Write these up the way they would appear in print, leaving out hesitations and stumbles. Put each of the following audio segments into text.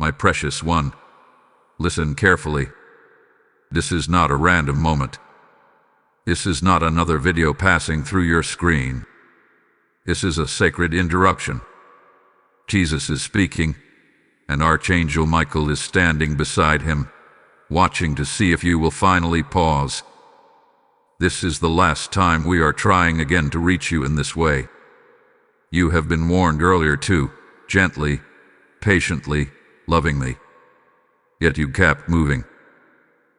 My precious one, listen carefully. This is not a random moment. This is not another video passing through your screen. This is a sacred interruption. Jesus is speaking, and Archangel Michael is standing beside him, watching to see if you will finally pause. This is the last time we are trying again to reach you in this way. You have been warned earlier too, gently, patiently, lovingly. Yet you kept moving.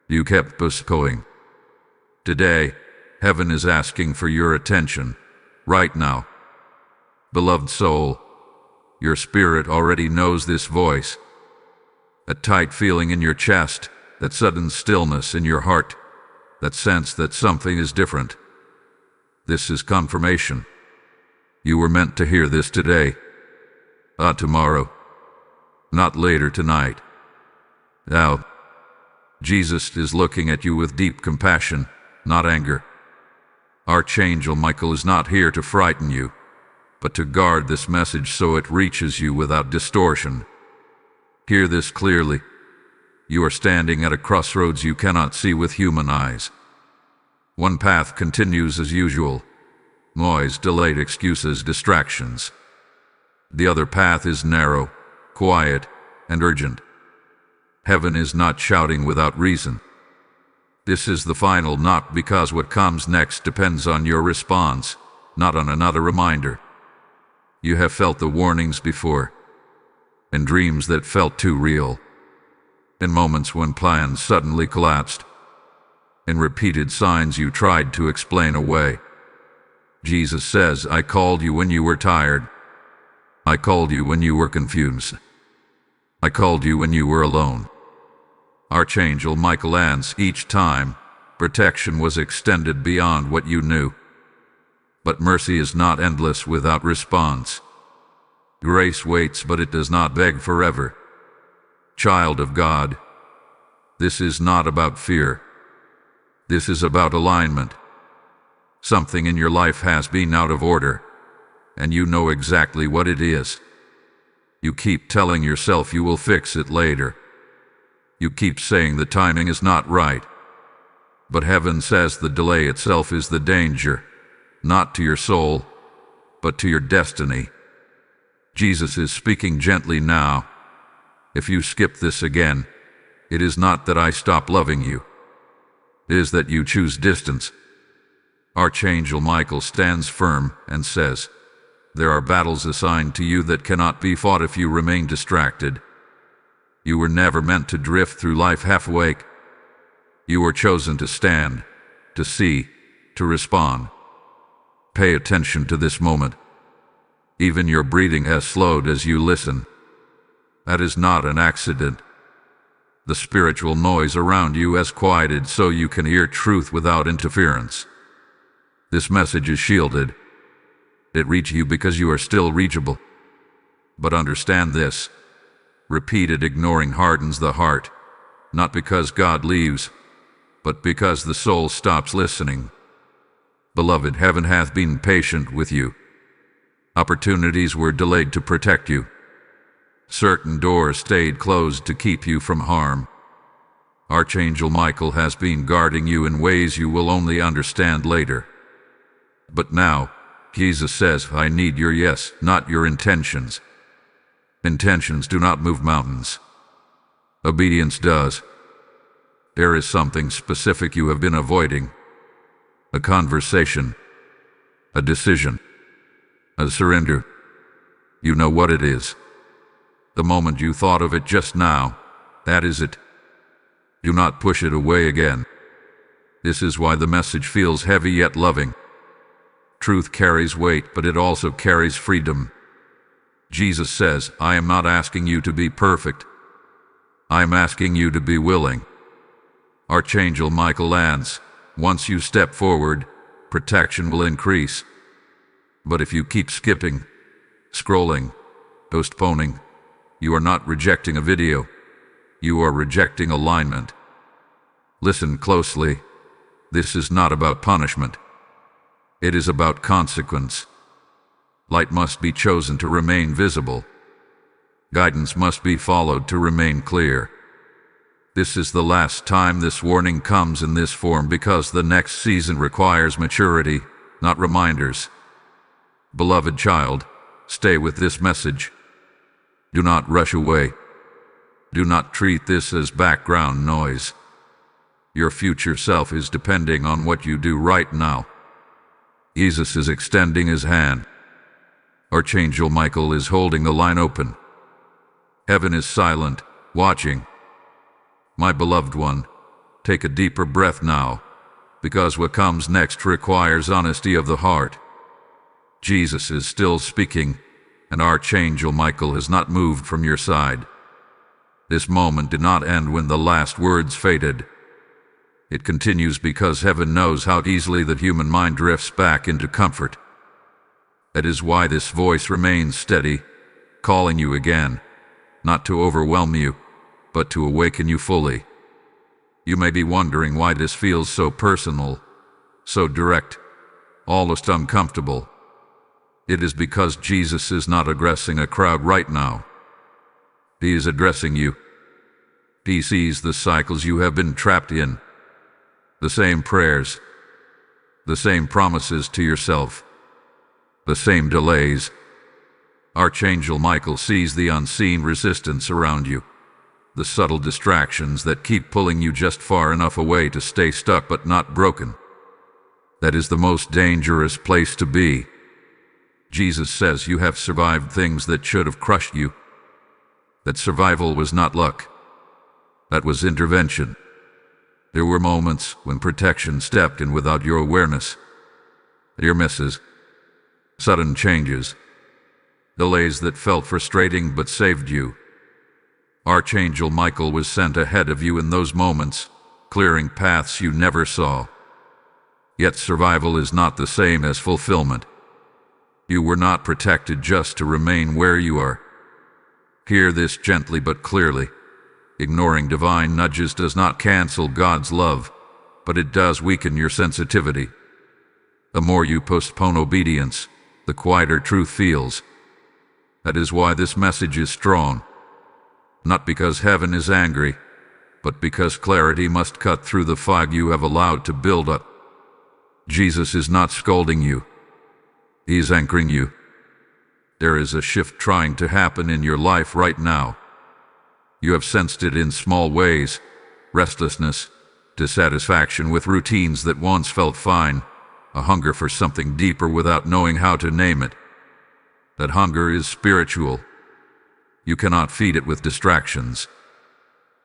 You kept postponing. Today, heaven is asking for your attention, right now. Beloved soul, your spirit already knows this voice. A tight feeling in your chest, that sudden stillness in your heart, that sense that something is different. This is confirmation. You were meant to hear this today. Not tomorrow. Not later tonight. Now, Jesus is looking at you with deep compassion, not anger. Archangel Michael is not here to frighten you, but to guard this message so it reaches you without distortion. Hear this clearly. You are standing at a crossroads you cannot see with human eyes. One path continues as usual. Noise, delayed excuses, distractions. The other path is narrow, quiet, and urgent. Heaven is not shouting without reason. This is the final knock because what comes next depends on your response, not on another reminder. You have felt the warnings before, in dreams that felt too real, in moments when plans suddenly collapsed, in repeated signs you tried to explain away. Jesus says, I called you when you were tired. I called you when you were confused. I called you when you were alone. Archangel Michael answers each time. Protection was extended beyond what you knew. But mercy is not endless without response. Grace waits, but it does not beg forever. Child of God, this is not about fear. This is about alignment. Something in your life has been out of order, and you know exactly what it is. You keep telling yourself you will fix it later. You keep saying the timing is not right. But heaven says the delay itself is the danger, not to your soul, but to your destiny. Jesus is speaking gently now. If you skip this again, it is not that I stop loving you. It is that you choose distance. Archangel Michael stands firm and says, there are battles assigned to you that cannot be fought if you remain distracted. You were never meant to drift through life half awake. You were chosen to stand, to see, to respond. Pay attention to this moment. Even your breathing has slowed as you listen. That is not an accident. The spiritual noise around you has quieted so you can hear truth without interference. This message is shielded. It reaches you because you are still reachable. But understand this. Repeated ignoring hardens the heart, not because God leaves, but because the soul stops listening. Beloved, heaven hath been patient with you. Opportunities were delayed to protect you. Certain doors stayed closed to keep you from harm. Archangel Michael has been guarding you in ways you will only understand later. But now, Jesus says, I need your yes, not your intentions. Intentions do not move mountains. Obedience does. There is something specific you have been avoiding. A conversation. A decision. A surrender. You know what it is. The moment you thought of it just now, that is it. Do not push it away again. This is why the message feels heavy yet loving. Truth carries weight, but it also carries freedom. Jesus says, I am not asking you to be perfect. I am asking you to be willing. Archangel Michael lands. Once you step forward, protection will increase. But if you keep skipping, scrolling, postponing, you are not rejecting a video. You are rejecting alignment. Listen closely. This is not about punishment. It is about consequence. Light must be chosen to remain visible. Guidance must be followed to remain clear. This is the last time this warning comes in this form because the next season requires maturity, not reminders. Beloved child, stay with this message. Do not rush away. Do not treat this as background noise. Your future self is depending on what you do right now. Jesus is extending his hand. Archangel Michael is holding the line open. Heaven is silent, watching. My beloved one, take a deeper breath now, because what comes next requires honesty of the heart. Jesus is still speaking, and Archangel Michael has not moved from your side. This moment did not end when the last words faded. It continues because heaven knows how easily the human mind drifts back into comfort. That is why this voice remains steady, calling you again, not to overwhelm you, but to awaken you fully. You may be wondering why this feels so personal, so direct, almost uncomfortable. It is because Jesus is not addressing a crowd right now. He is addressing you. He sees the cycles you have been trapped in, the same prayers, the same promises to yourself, the same delays. Archangel Michael sees the unseen resistance around you, the subtle distractions that keep pulling you just far enough away to stay stuck but not broken. That is the most dangerous place to be. Jesus says you have survived things that should have crushed you. That survival was not luck. That was intervention. There were moments when protection stepped in without your awareness. Near misses, sudden changes, delays that felt frustrating but saved you. Archangel Michael was sent ahead of you in those moments, clearing paths you never saw. Yet survival is not the same as fulfillment. You were not protected just to remain where you are. Hear this gently but clearly. Ignoring divine nudges does not cancel God's love, but it does weaken your sensitivity. The more you postpone obedience, the quieter truth feels. That is why this message is strong. Not because heaven is angry, but because clarity must cut through the fog you have allowed to build up. Jesus is not scolding you. He is anchoring you. There is a shift trying to happen in your life right now. You have sensed it in small ways: restlessness, dissatisfaction with routines that once felt fine, a hunger for something deeper without knowing how to name it. That hunger is spiritual. You cannot feed it with distractions.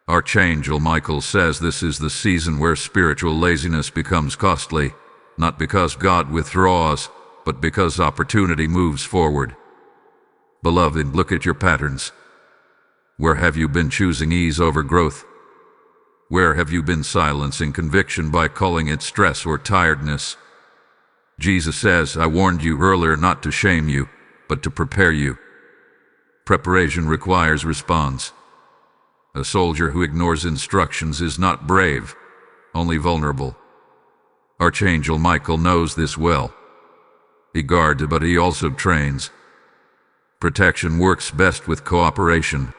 Archangel Michael says this is the season where spiritual laziness becomes costly, not because God withdraws, but because opportunity moves forward. Beloved, look at your patterns. Where have you been choosing ease over growth? Where have you been silencing conviction by calling it stress or tiredness? Jesus says, I warned you earlier not to shame you, but to prepare you. Preparation requires response. A soldier who ignores instructions is not brave, only vulnerable. Archangel Michael knows this well. He guards, but he also trains. Protection works best with cooperation.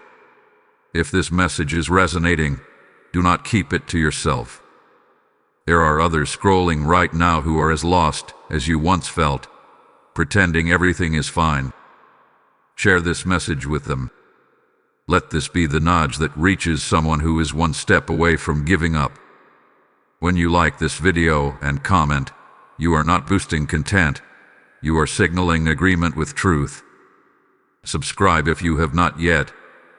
If this message is resonating, do not keep it to yourself. There are others scrolling right now who are as lost as you once felt, pretending everything is fine. Share this message with them. Let this be the nudge that reaches someone who is one step away from giving up. When you like this video and comment, you are not boosting content. You are signaling agreement with truth. Subscribe if you have not yet,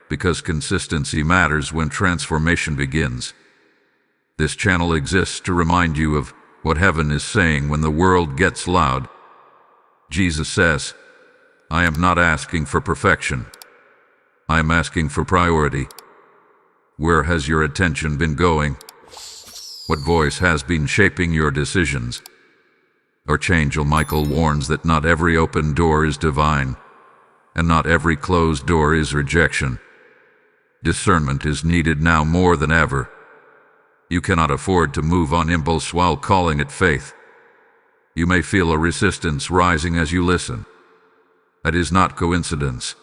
because consistency matters when transformation begins. This channel exists to remind you of what heaven is saying when the world gets loud. Jesus says, I am not asking for perfection. I am asking for priority. Where has your attention been going? What voice has been shaping your decisions? Archangel Michael warns that not every open door is divine, and not every closed door is rejection. Discernment is needed now more than ever. You cannot afford to move on impulse while calling it faith. You may feel a resistance rising as you listen. That is not coincidence.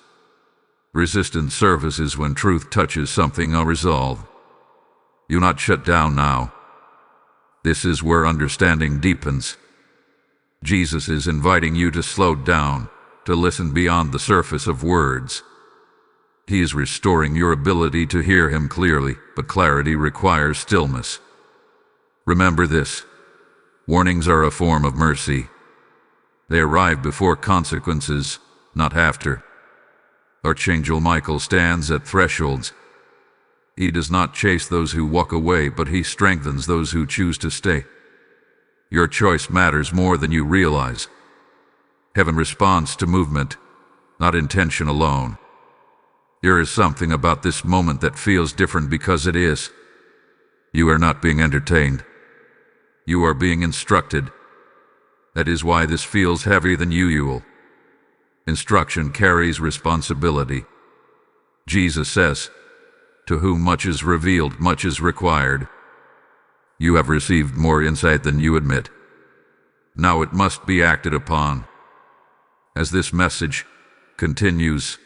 Resistance surfaces when truth touches something unresolved. You not shut down now. This is where understanding deepens. Jesus is inviting you to slow down, to listen beyond the surface of words. He is restoring your ability to hear him clearly, but clarity requires stillness. Remember this: warnings are a form of mercy. They arrive before consequences, not after. Archangel Michael stands at thresholds. He does not chase those who walk away, but he strengthens those who choose to stay. Your choice matters more than you realize. Heaven responds to movement, not intention alone. There is something about this moment that feels different because it is. You are not being entertained. You are being instructed. That is why this feels heavier than usual. Instruction carries responsibility. Jesus says, "To whom much is revealed, much is required." You have received more insight than you admit. Now it must be acted upon. As this message continues,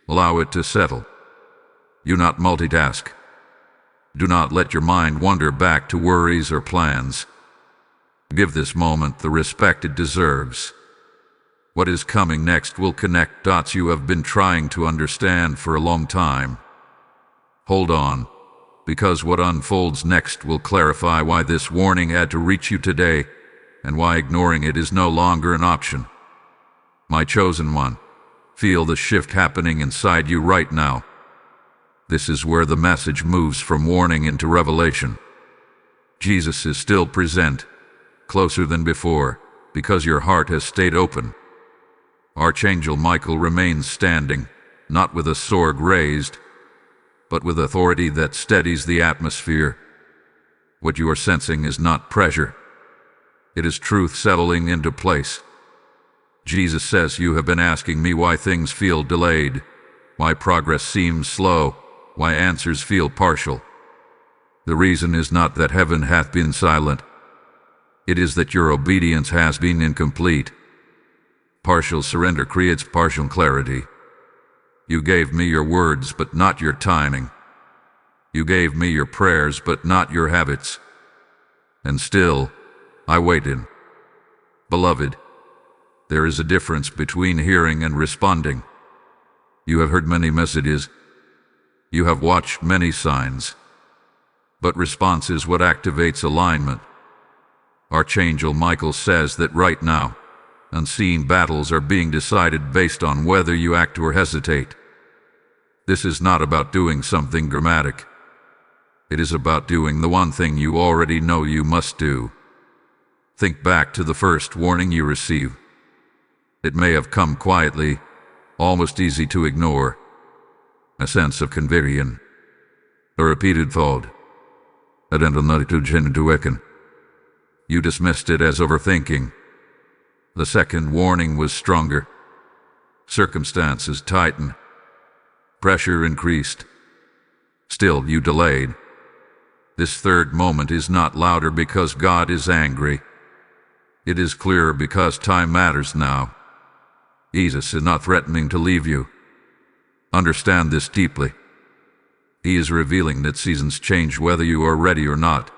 allow it to settle. Do not multitask. Do not let your mind wander back to worries or plans. Give this moment the respect it deserves. What is coming next will connect dots you have been trying to understand for a long time. Hold on, because what unfolds next will clarify why this warning had to reach you today, and why ignoring it is no longer an option. My chosen one, feel the shift happening inside you right now. This is where the message moves from warning into revelation. Jesus is still present, closer than before, because your heart has stayed open. Archangel Michael remains standing, not with a sword raised, but with authority that steadies the atmosphere. What you are sensing is not pressure. It is truth settling into place. Jesus says, "You have been asking me why things feel delayed, why progress seems slow, why answers feel partial. The reason is not that heaven hath been silent. It is that your obedience has been incomplete. Partial surrender creates partial clarity. You gave me your words, but not your timing. You gave me your prayers, but not your habits. And still, I waited. Beloved, there is a difference between hearing and responding. You have heard many messages. You have watched many signs. But response is what activates alignment. Archangel Michael says that right now, unseen battles are being decided based on whether you act or hesitate. This is not about doing something dramatic. It is about doing the one thing you already know you must do. Think back to the first warning you received. It may have come quietly, almost easy to ignore. A sense of conviction. A repeated thought. You dismissed it as overthinking. The second warning was stronger. Circumstances tightened. Pressure increased. Still, you delayed. This third moment is not louder because God is angry. It is clearer because time matters now. Jesus is not threatening to leave you. Understand this deeply. He is revealing that seasons change whether you are ready or not.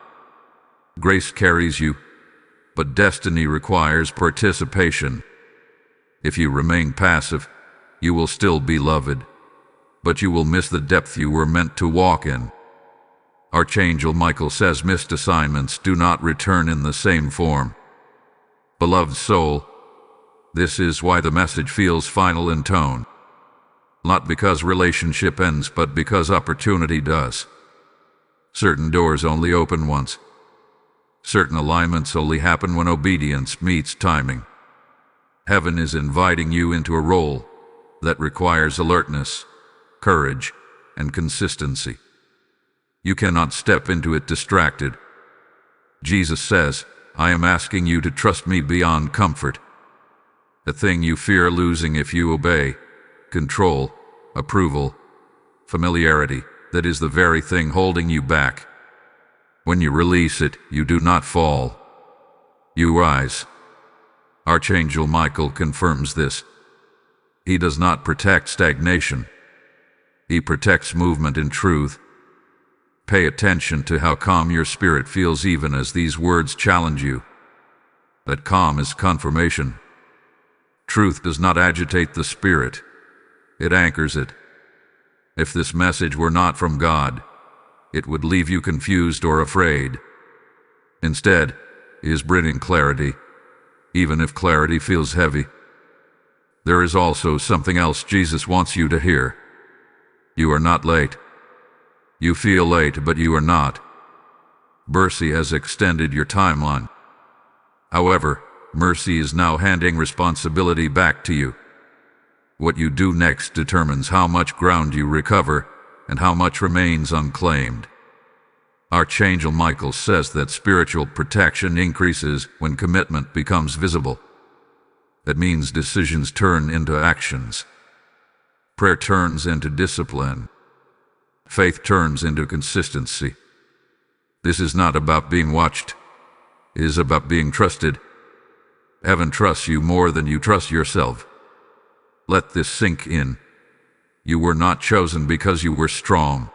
Grace carries you, but destiny requires participation. If you remain passive, you will still be loved, but you will miss the depth you were meant to walk in. Archangel Michael says missed assignments do not return in the same form. Beloved soul, this is why the message feels final in tone. Not because relationship ends, but because opportunity does. Certain doors only open once. Certain alignments only happen when obedience meets timing. Heaven is inviting you into a role that requires alertness, courage, and consistency. You cannot step into it distracted. Jesus says, "I am asking you to trust me beyond comfort." The thing you fear losing if you obey, control, approval, familiarity, that is the very thing holding you back. When you release it, you do not fall. You rise. Archangel Michael confirms this. He does not protect stagnation. He protects movement in truth. Pay attention to how calm your spirit feels even as these words challenge you. That calm is confirmation. Truth does not agitate the spirit. It anchors it. If this message were not from God, it would leave you confused or afraid. Instead, He is bringing clarity, even if clarity feels heavy. There is also something else Jesus wants you to hear. You are not late. You feel late, but you are not. Mercy has extended your timeline. However, mercy is now handing responsibility back to you. What you do next determines how much ground you recover and how much remains unclaimed. Archangel Michael says that spiritual protection increases when commitment becomes visible. That means decisions turn into actions. Prayer turns into discipline. Faith turns into consistency. This is not about being watched. It is about being trusted. Heaven trusts you more than you trust yourself. Let this sink in. You were not chosen because you were strong.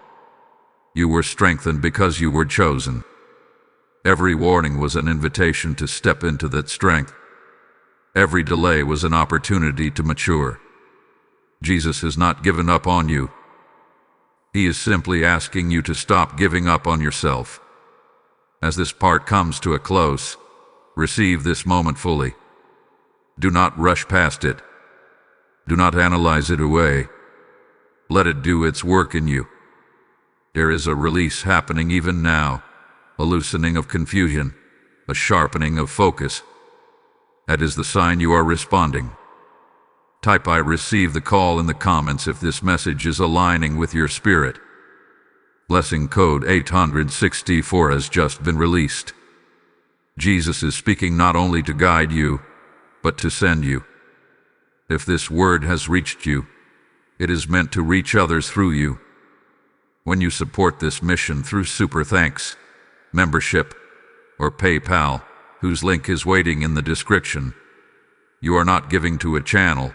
You were strengthened because you were chosen. Every warning was an invitation to step into that strength. Every delay was an opportunity to mature. Jesus has not given up on you. He is simply asking you to stop giving up on yourself. As this part comes to a close, receive this moment fully. Do not rush past it. Do not analyze it away. Let it do its work in you. There is a release happening even now, a loosening of confusion, a sharpening of focus. That is the sign you are responding. Type "I receive the call" in the comments if this message is aligning with your spirit. Blessing code 864 has just been released. Jesus is speaking not only to guide you, but to send you. If this word has reached you, it is meant to reach others through you. When you support this mission through Super Thanks, membership, or PayPal, whose link is waiting in the description, you are not giving to a channel.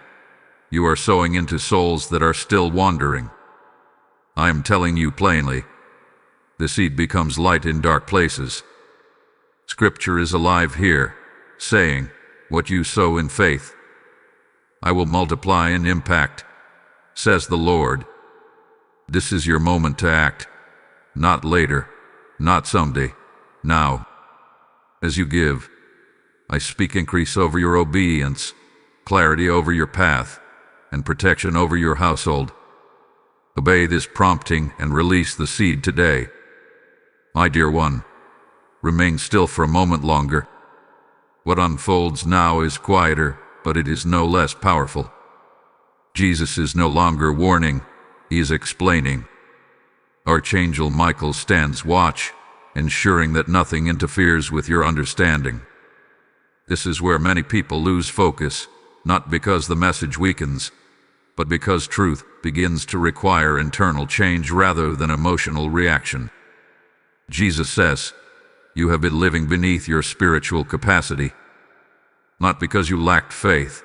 You are sowing into souls that are still wandering. I am telling you plainly, the seed becomes light in dark places. Scripture is alive here, saying, what you sow in faith, I will multiply in impact, says the Lord. This is your moment to act, not later, not someday, now. As you give, I speak increase over your obedience, clarity over your path, and protection over your household. Obey this prompting and release the seed today. My dear one, remain still for a moment longer. What unfolds now is quieter, but it is no less powerful. Jesus is no longer warning, He is explaining. Archangel Michael stands watch, ensuring that nothing interferes with your understanding. This is where many people lose focus, not because the message weakens, but because truth begins to require internal change rather than emotional reaction. Jesus says, you have been living beneath your spiritual capacity, not because you lacked faith,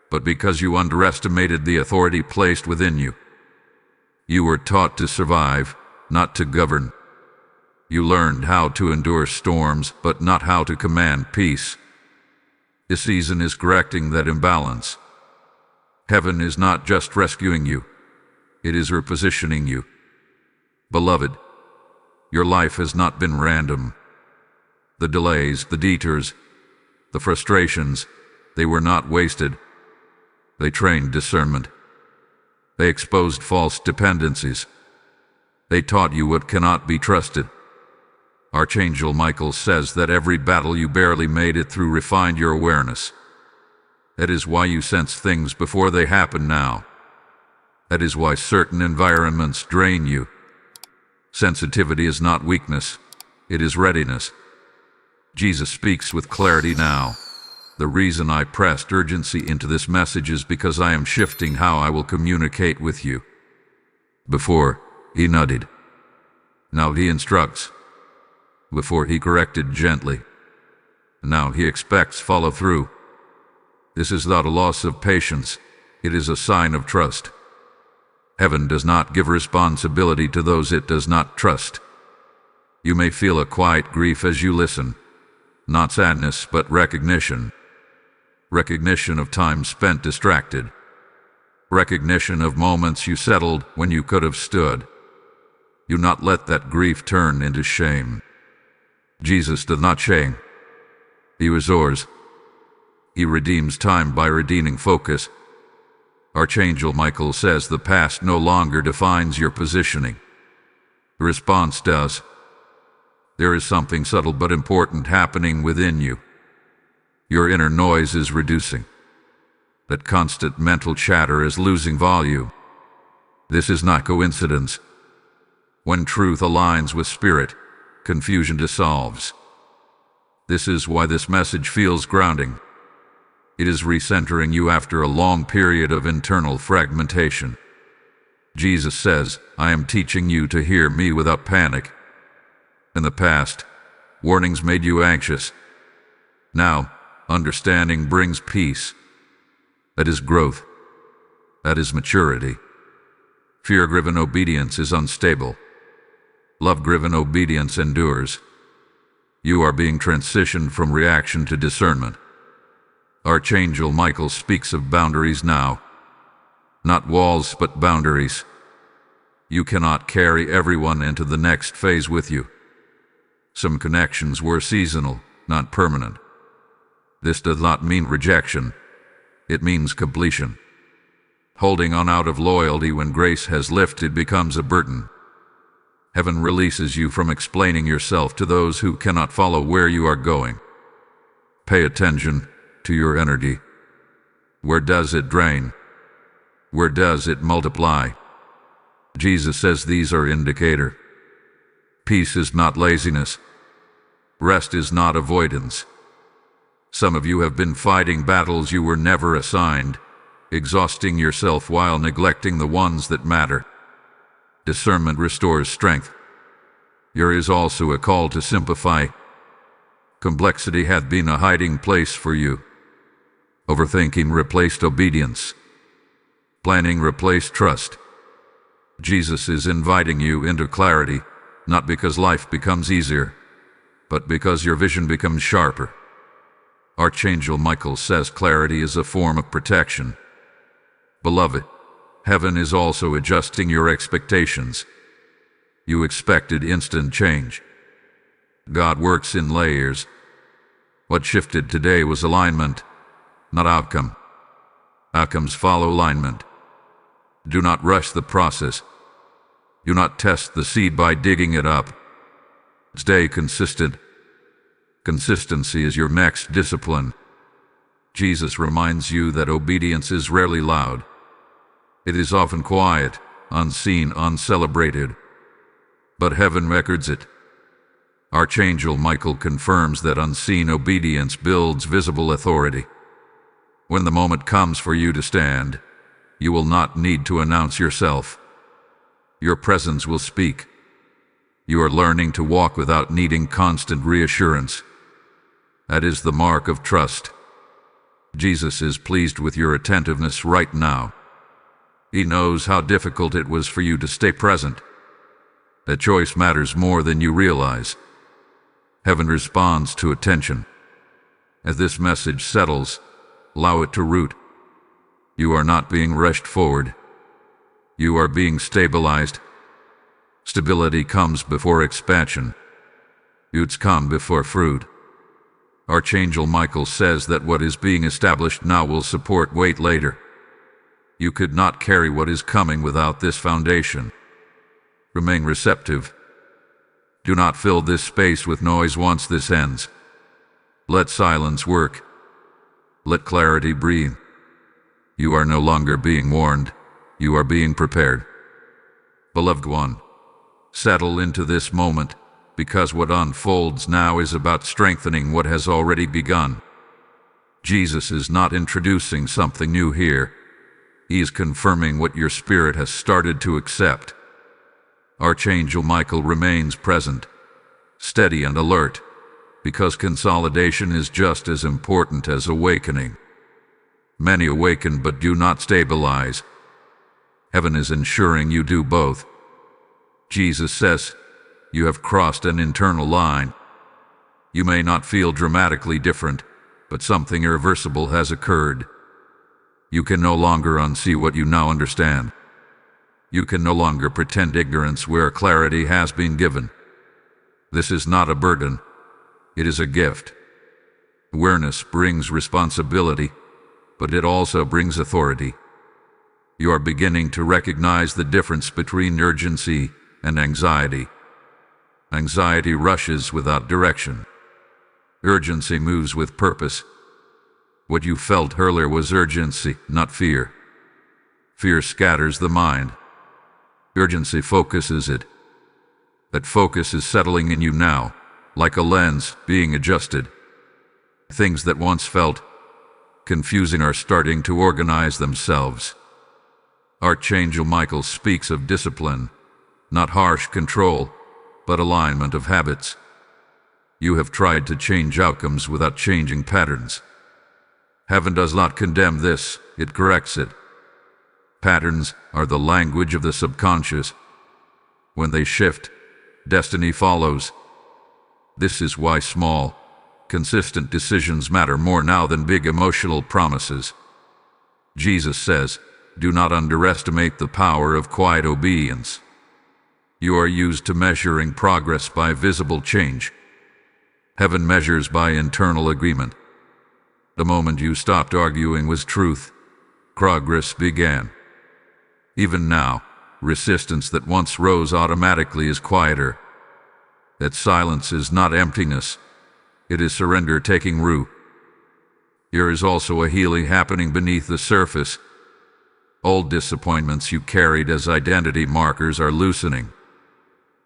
but because you underestimated the authority placed within you. You were taught to survive, not to govern. You learned how to endure storms, but not how to command peace. This season is correcting that imbalance. Heaven is not just rescuing you, it is repositioning you. Beloved, your life has not been random. The delays, the detours, the frustrations, they were not wasted. They trained discernment. They exposed false dependencies. They taught you what cannot be trusted. Archangel Michael says that every battle you barely made it through refined your awareness. That is why you sense things before they happen now. That is why certain environments drain you. Sensitivity is not weakness, it is readiness. Jesus speaks with clarity now. The reason I pressed urgency into this message is because I am shifting how I will communicate with you. Before, He nudged. Now He instructs. Before, He corrected gently. Now He expects follow-through. This is not a loss of patience, it is a sign of trust. Heaven does not give responsibility to those it does not trust. You may feel a quiet grief as you listen. Not sadness, but recognition. Recognition of time spent distracted. Recognition of moments you settled when you could have stood. Do not let that grief turn into shame. Jesus does not shame. He restores. He redeems time by redeeming focus. Archangel Michael says the past no longer defines your positioning. The response does. There is something subtle but important happening within you. Your inner noise is reducing. That constant mental chatter is losing volume. This is not coincidence. When truth aligns with spirit, confusion dissolves. This is why this message feels grounding. It is recentering you after a long period of internal fragmentation. Jesus says, I am teaching you to hear me without panic. In the past, warnings made you anxious. Now, understanding brings peace. That is growth. That is maturity. Fear-driven obedience is unstable. Love-driven obedience endures. You are being transitioned from reaction to discernment. Archangel Michael speaks of boundaries now. Not walls, but boundaries. You cannot carry everyone into the next phase with you. Some connections were seasonal, not permanent. This does not mean rejection. It means completion. Holding on out of loyalty when grace has lifted becomes a burden. Heaven releases you from explaining yourself to those who cannot follow where you are going. Pay attention to your energy. Where does it drain? Where does it multiply? Jesus says these are indicator. Peace is not laziness. Rest is not avoidance. Some of you have been fighting battles you were never assigned, exhausting yourself while neglecting the ones that matter. Discernment restores strength. There is also a call to simplify. Complexity had been a hiding place for you. Overthinking replaced obedience. Planning replaced trust. Jesus is inviting you into clarity, not because life becomes easier, but because your vision becomes sharper. Archangel Michael says clarity is a form of protection. Beloved, heaven is also adjusting your expectations. You expected instant change. God works in layers. What shifted today was alignment, not outcome. Outcomes follow alignment. Do not rush the process. Do not test the seed by digging it up. Stay consistent. Consistency is your next discipline. Jesus reminds you that obedience is rarely loud. It is often quiet, unseen, uncelebrated. But heaven records it. Archangel Michael confirms that unseen obedience builds visible authority. When the moment comes for you to stand, you will not need to announce yourself. Your presence will speak. You are learning to walk without needing constant reassurance. That is the mark of trust. Jesus is pleased with your attentiveness right now. He knows how difficult it was for you to stay present. That choice matters more than you realize. Heaven responds to attention. As this message settles, allow it to root. You are not being rushed forward. You are being stabilized. Stability comes before expansion. Roots come before fruit. Archangel Michael says that what is being established now will support weight later. You could not carry what is coming without this foundation. Remain receptive. Do not fill this space with noise once this ends. Let silence work. Let clarity breathe. You are no longer being warned. You are being prepared. Beloved one, settle into this moment, because what unfolds now is about strengthening what has already begun. Jesus is not introducing something new here. He is confirming what your spirit has started to accept. Archangel Michael remains present, steady and alert, because consolidation is just as important as awakening. Many awaken but do not stabilize. Heaven is ensuring you do both. Jesus says, you have crossed an internal line. You may not feel dramatically different, but something irreversible has occurred. You can no longer unsee what you now understand. You can no longer pretend ignorance where clarity has been given. This is not a burden. It is a gift. Awareness brings responsibility, but it also brings authority. You are beginning to recognize the difference between urgency and anxiety. Anxiety rushes without direction. Urgency moves with purpose. What you felt earlier was urgency, not fear. Fear scatters the mind. Urgency focuses it. That focus is settling in you now, like a lens being adjusted. Things that once felt confusing are starting to organize themselves. Archangel Michael speaks of discipline, not harsh control, but alignment of habits. You have tried to change outcomes without changing patterns. Heaven does not condemn this, it corrects it. Patterns are the language of the subconscious. When they shift, destiny follows. This is why small, consistent decisions matter more now than big emotional promises. Jesus says, do not underestimate the power of quiet obedience. You are used to measuring progress by visible change. Heaven measures by internal agreement. The moment you stopped arguing with truth, progress began. Even now, resistance that once rose automatically is quieter. That silence is not emptiness. It is surrender taking root. There is also a healing happening beneath the surface. Old disappointments you carried as identity markers are loosening.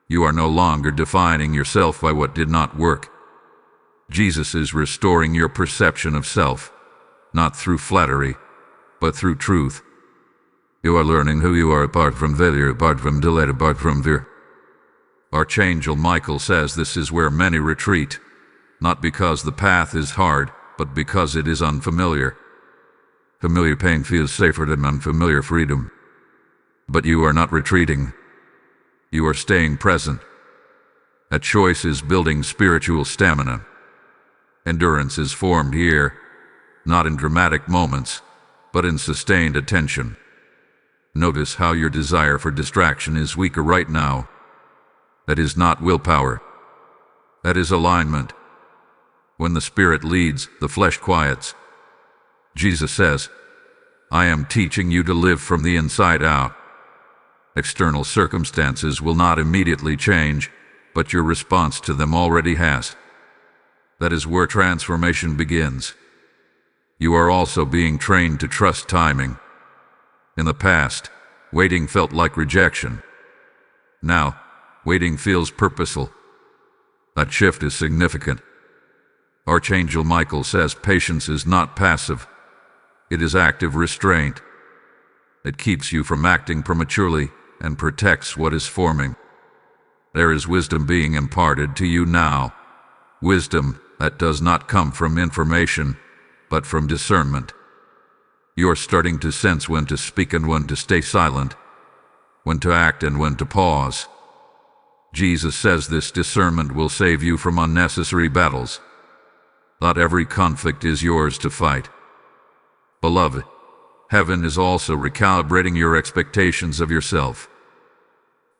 You are no longer defining yourself by what did not work. Jesus is restoring your perception of self, not through flattery, but through truth. You are learning who you are apart from failure, apart from delay, apart from fear. Archangel Michael says this is where many retreat, not because the path is hard, but because it is unfamiliar. Familiar pain feels safer than unfamiliar freedom. But you are not retreating. You are staying present. A choice is building spiritual stamina. Endurance is formed here, not in dramatic moments, but in sustained attention. Notice how your desire for distraction is weaker right now. That is not willpower. That is alignment. When the spirit leads, the flesh quiets. Jesus says, I am teaching you to live from the inside out. External circumstances will not immediately change, but your response to them already has. That is where transformation begins. You are also being trained to trust timing. In the past, waiting felt like rejection. Now, waiting feels purposeful. That shift is significant. Archangel Michael says patience is not passive. It is active restraint. It keeps you from acting prematurely and protects what is forming. There is wisdom being imparted to you now. Wisdom that does not come from information, but from discernment. You are starting to sense when to speak and when to stay silent, when to act and when to pause. Jesus says this discernment will save you from unnecessary battles. Not every conflict is yours to fight. Beloved, heaven is also recalibrating your expectations of yourself.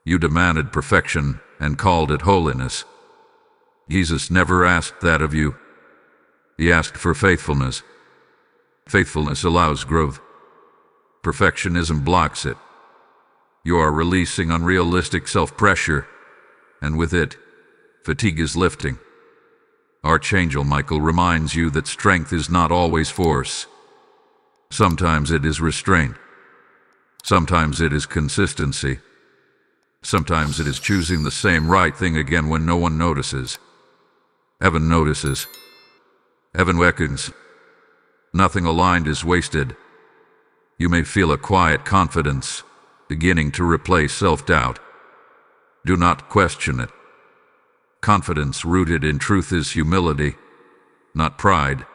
You demanded perfection and called it holiness. Jesus never asked that of you. He asked for faithfulness. Faithfulness allows growth. Perfectionism blocks it. You are releasing unrealistic self-pressure, and with it, fatigue is lifting. Archangel Michael reminds you that strength is not always force. Sometimes it is restraint. Sometimes it is consistency. Sometimes it is choosing the same right thing again when no one notices. Heaven notices. Heaven reckons. Nothing aligned is wasted. You may feel a quiet confidence beginning to replace self-doubt. Do not question it. Confidence rooted in truth is humility, not pride.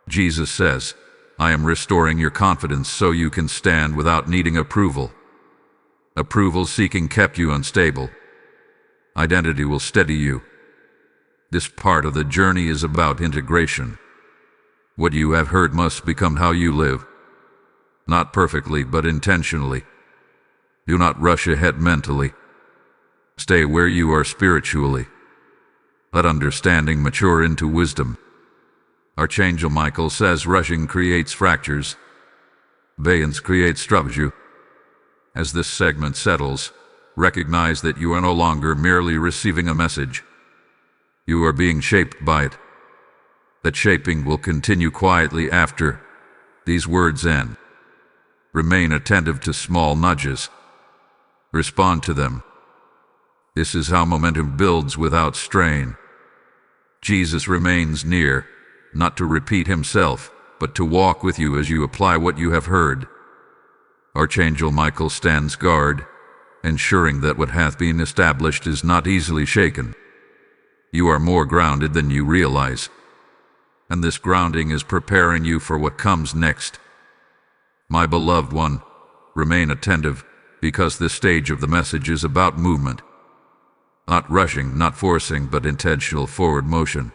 Jesus says, I am restoring your confidence so you can stand without needing approval. Approval seeking kept you unstable. Identity will steady you. This part of the journey is about integration. What you have heard must become how you live. Not perfectly, but intentionally. Do not rush ahead mentally. Stay where you are spiritually. Let understanding mature into wisdom. Archangel Michael says rushing creates fractures. Abeyance creates structure. As this segment settles, recognize that you are no longer merely receiving a message. You are being shaped by it. That shaping will continue quietly after these words end. Remain attentive to small nudges. Respond to them. This is how momentum builds without strain. Jesus remains near, not to repeat himself, but to walk with you as you apply what you have heard. Archangel Michael stands guard, ensuring that what hath been established is not easily shaken. You are more grounded than you realize, and this grounding is preparing you for what comes next. My beloved one, remain attentive, because this stage of the message is about movement. Not rushing, not forcing, but intentional forward motion.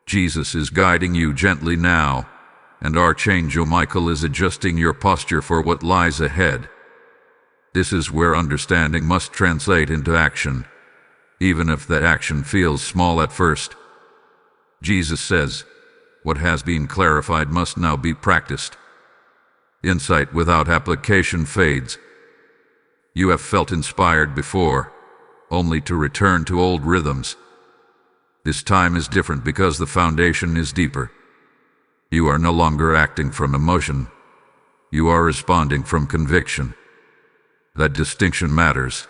Jesus is guiding you gently now, and Archangel Michael is adjusting your posture for what lies ahead. This is where understanding must translate into action, even if that action feels small at first. Jesus says, what has been clarified must now be practiced. Insight without application fades. You have felt inspired before, only to return to old rhythms. This time is different because the foundation is deeper. You are no longer acting from emotion. You are responding from conviction. That distinction matters.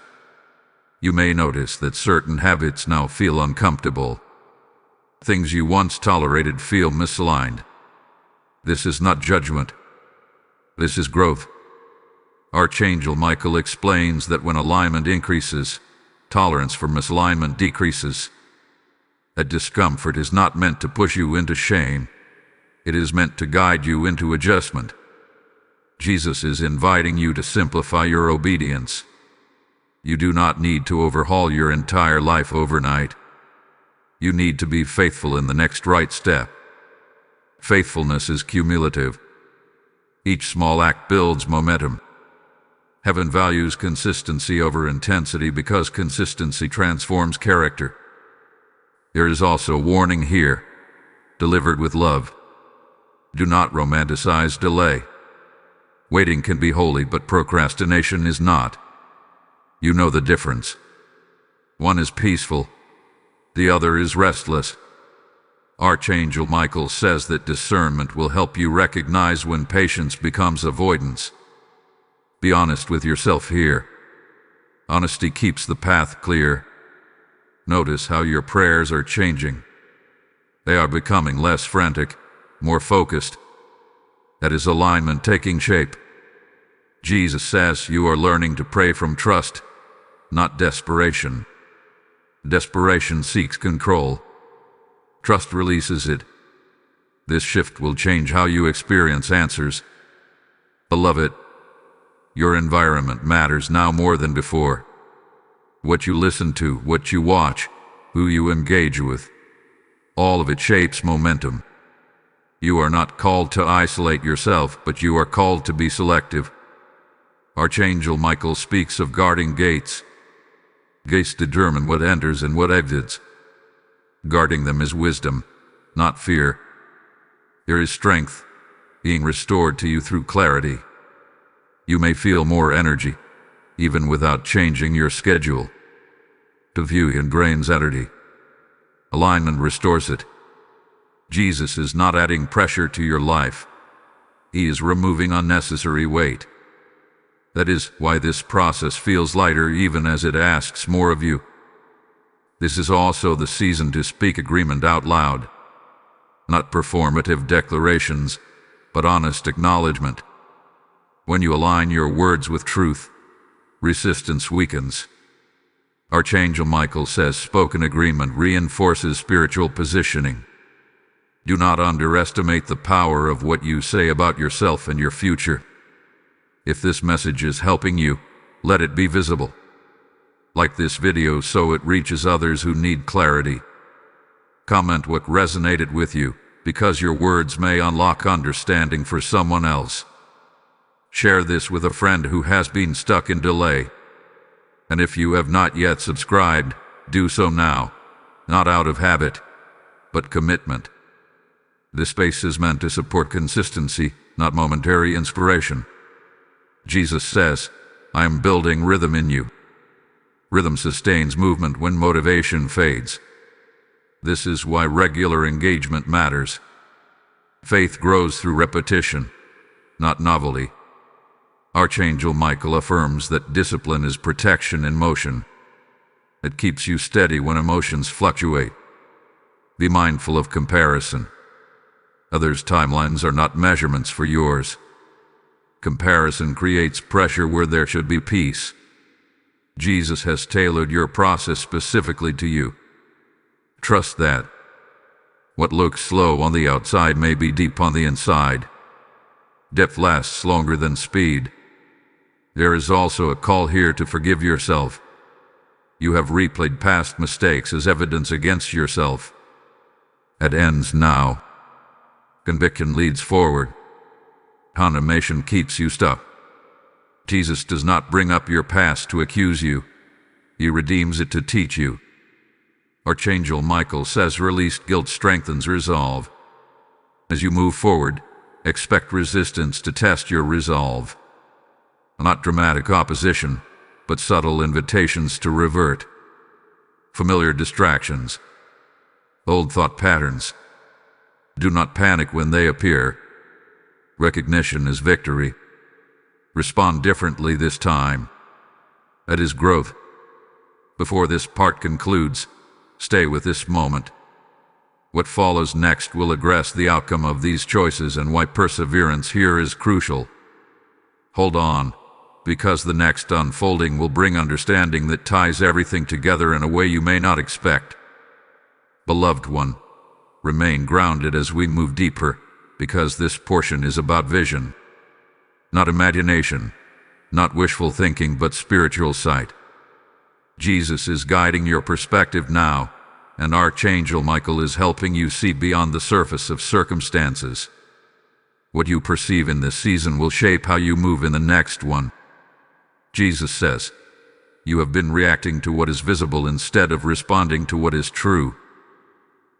You may notice that certain habits now feel uncomfortable. Things you once tolerated feel misaligned. This is not judgment. This is growth. Archangel Michael explains that when alignment increases, tolerance for misalignment decreases. That discomfort is not meant to push you into shame. It is meant to guide you into adjustment. Jesus is inviting you to simplify your obedience. You do not need to overhaul your entire life overnight. You need to be faithful in the next right step. Faithfulness is cumulative. Each small act builds momentum. Heaven values consistency over intensity because consistency transforms character. There is also a warning here, delivered with love. Do not romanticize delay. Waiting can be holy, but procrastination is not. You know the difference. One is peaceful, the other is restless. Archangel Michael says that discernment will help you recognize when patience becomes avoidance. Be honest with yourself here. Honesty keeps the path clear. Notice how your prayers are changing. They are becoming less frantic, more focused. That is alignment taking shape. Jesus says you are learning to pray from trust, not desperation. Desperation seeks control. Trust releases it. This shift will change how you experience answers. Beloved, your environment matters now more than before. What you listen to, what you watch, who you engage with, all of it shapes momentum. You are not called to isolate yourself, but you are called to be selective. Archangel Michael speaks of guarding gates. Gates determine what enters and what exits. Guarding them is wisdom, not fear. There is strength, being restored to you through clarity. You may feel more energy, even without changing your schedule. To view ingrains energy. Alignment restores it. Jesus is not adding pressure to your life. He is removing unnecessary weight. That is why this process feels lighter even as it asks more of you. This is also the season to speak agreement out loud. Not performative declarations, but honest acknowledgement. When you align your words with truth, resistance weakens. Archangel Michael says spoken agreement reinforces spiritual positioning. Do not underestimate the power of what you say about yourself and your future. If this message is helping you, let it be visible. Like this video so it reaches others who need clarity. Comment what resonated with you, because your words may unlock understanding for someone else. Share this with a friend who has been stuck in delay. And if you have not yet subscribed, do so now, not out of habit, but commitment. This space is meant to support consistency, not momentary inspiration. Jesus says, "I am building rhythm in you." Rhythm sustains movement when motivation fades. This is why regular engagement matters. Faith grows through repetition, not novelty. Archangel Michael affirms that discipline is protection in motion. It keeps you steady when emotions fluctuate. Be mindful of comparison. Others' timelines are not measurements for yours. Comparison creates pressure where there should be peace. Jesus has tailored your process specifically to you. Trust that. What looks slow on the outside may be deep on the inside. Depth lasts longer than speed. There is also a call here to forgive yourself. You have replayed past mistakes as evidence against yourself. It ends now. Conviction leads forward. Condemnation keeps you stuck. Jesus does not bring up your past to accuse you. He redeems it to teach you. Archangel Michael says released guilt strengthens resolve. As you move forward, expect resistance to test your resolve. Not dramatic opposition, but subtle invitations to revert. Familiar distractions. Old thought patterns. Do not panic when they appear. Recognition is victory. Respond differently this time. That is growth. Before this part concludes, stay with this moment. What follows next will address the outcome of these choices and why perseverance here is crucial. Hold on, because the next unfolding will bring understanding that ties everything together in a way you may not expect. Beloved one, remain grounded as we move deeper, because this portion is about vision. Not imagination, not wishful thinking, but spiritual sight. Jesus is guiding your perspective now, and Archangel Michael is helping you see beyond the surface of circumstances. What you perceive in this season will shape how you move in the next one. Jesus says, "You have been reacting to what is visible instead of responding to what is true."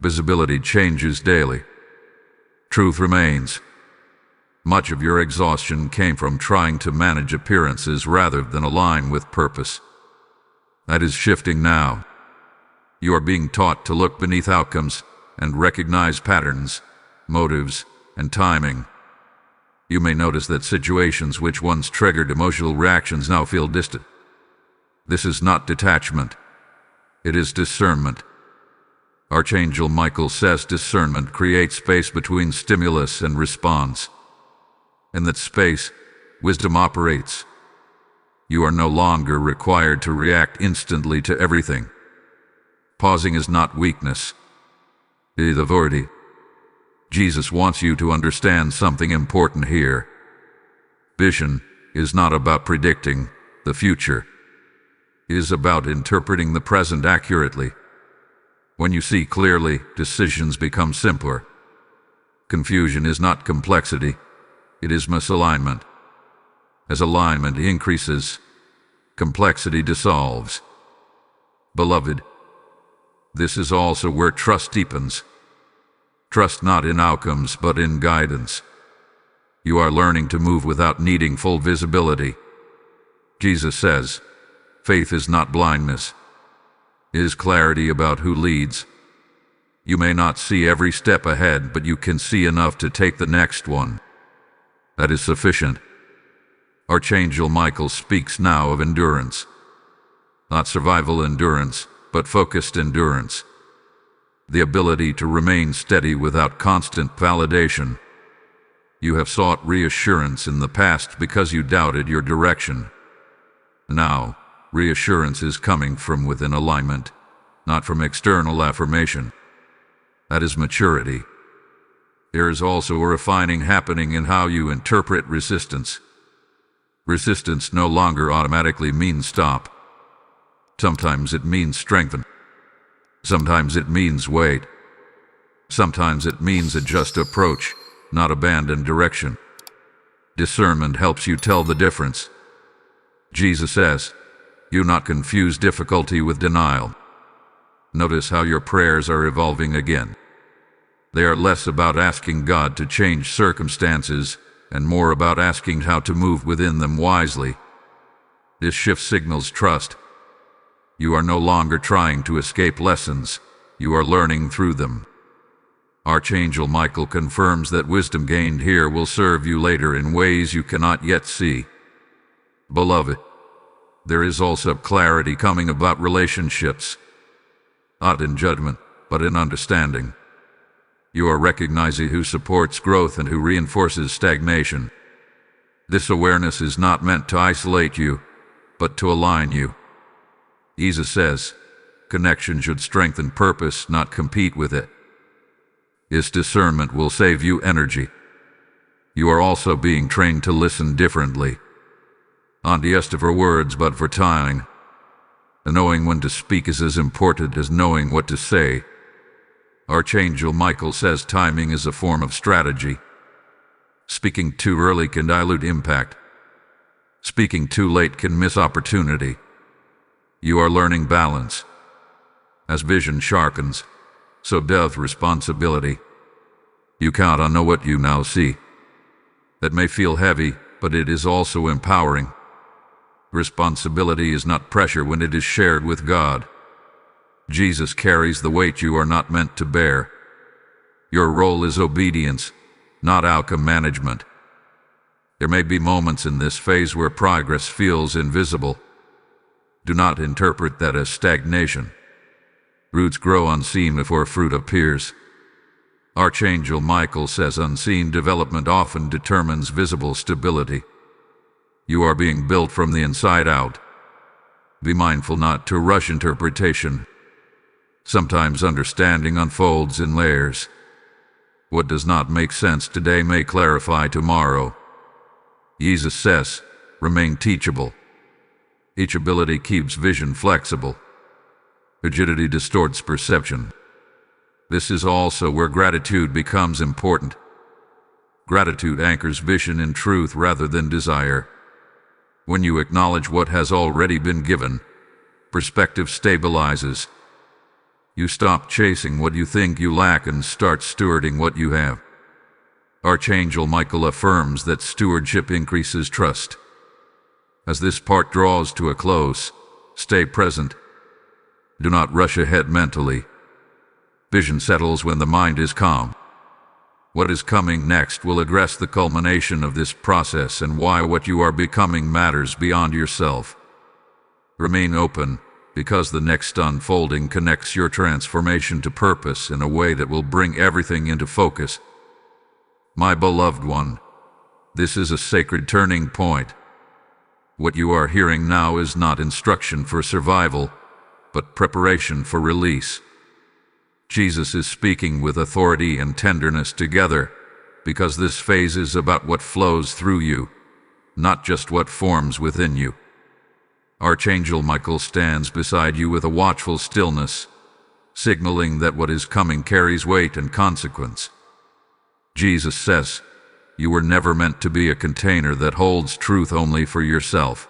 Visibility changes daily. Truth remains. Much of your exhaustion came from trying to manage appearances rather than align with purpose. That is shifting now. You are being taught to look beneath outcomes and recognize patterns, motives, and timing. You may notice that situations which once triggered emotional reactions now feel distant. This is not detachment. It is discernment. Archangel Michael says discernment creates space between stimulus and response. In that space, wisdom operates. You are no longer required to react instantly to everything. Pausing is not weakness. It is authority. Jesus wants you to understand something important here. Vision is not about predicting the future. It is about interpreting the present accurately. When you see clearly, decisions become simpler. Confusion is not complexity. It is misalignment. As alignment increases, complexity dissolves. Beloved, this is also where trust deepens. Trust not in outcomes, but in guidance. You are learning to move without needing full visibility. Jesus says, faith is not blindness. It is clarity about who leads. You may not see every step ahead, but you can see enough to take the next one. That is sufficient. Archangel Michael speaks now of endurance. Not survival endurance, but focused endurance. The ability to remain steady without constant validation. You have sought reassurance in the past because you doubted your direction. Now, reassurance is coming from within alignment, not from external affirmation. That is maturity. There is also a refining happening in how you interpret resistance. Resistance no longer automatically means stop. Sometimes it means strengthen. Sometimes it means wait. Sometimes it means adjust approach, not abandon direction. Discernment helps you tell the difference. Jesus says, "You not confuse difficulty with denial." Notice how your prayers are evolving again. They are less about asking God to change circumstances and more about asking how to move within them wisely. This shift signals trust. You are no longer trying to escape lessons, you are learning through them. Archangel Michael confirms that wisdom gained here will serve you later in ways you cannot yet see. Beloved, there is also clarity coming about relationships, not in judgment, but in understanding. You are recognizing who supports growth and who reinforces stagnation. This awareness is not meant to isolate you, but to align you. Jesus says, connection should strengthen purpose, not compete with it. This discernment will save you energy. You are also being trained to listen differently. Not just for words, but for timing. Knowing when to speak is as important as knowing what to say. Archangel Michael says timing is a form of strategy. Speaking too early can dilute impact. Speaking too late can miss opportunity. You are learning balance. As vision sharpens, so doth responsibility. You count on what you now see. That may feel heavy, but it is also empowering. Responsibility is not pressure when it is shared with God. Jesus carries the weight you are not meant to bear. Your role is obedience, not outcome management. There may be moments in this phase where progress feels invisible. Do not interpret that as stagnation. Roots grow unseen before fruit appears. Archangel Michael says unseen development often determines visible stability. You are being built from the inside out. Be mindful not to rush interpretation. Sometimes understanding unfolds in layers. What does not make sense today may clarify tomorrow. Jesus says, remain teachable. Teachability keeps vision flexible. Rigidity distorts perception. This is also where gratitude becomes important. Gratitude anchors vision in truth rather than desire. When you acknowledge what has already been given, perspective stabilizes. You stop chasing what you think you lack and start stewarding what you have. Archangel Michael affirms that stewardship increases trust. As this part draws to a close, stay present. Do not rush ahead mentally. Vision settles when the mind is calm. What is coming next will address the culmination of this process and why what you are becoming matters beyond yourself. Remain open, because the next unfolding connects your transformation to purpose in a way that will bring everything into focus. My beloved one, this is a sacred turning point. What you are hearing now is not instruction for survival, but preparation for release. Jesus is speaking with authority and tenderness together, because this phase is about what flows through you, not just what forms within you. Archangel Michael stands beside you with a watchful stillness, signaling that what is coming carries weight and consequence. Jesus says, you were never meant to be a container that holds truth only for yourself.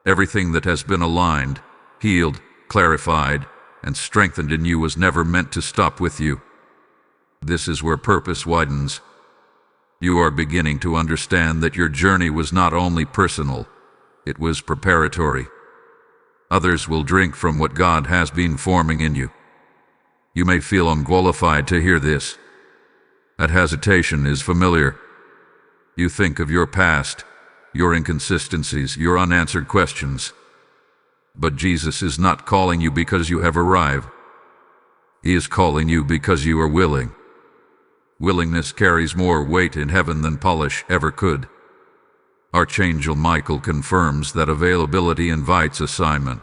Everything that has been aligned, healed, clarified, and strengthened in you was never meant to stop with you. This is where purpose widens. You are beginning to understand that your journey was not only personal, it was preparatory. Others will drink from what God has been forming in you. You may feel unqualified to hear this. That hesitation is familiar. You think of your past, your inconsistencies, your unanswered questions. But Jesus is not calling you because you have arrived. He is calling you because you are willing. Willingness carries more weight in heaven than polish ever could. Archangel Michael confirms that availability invites assignment.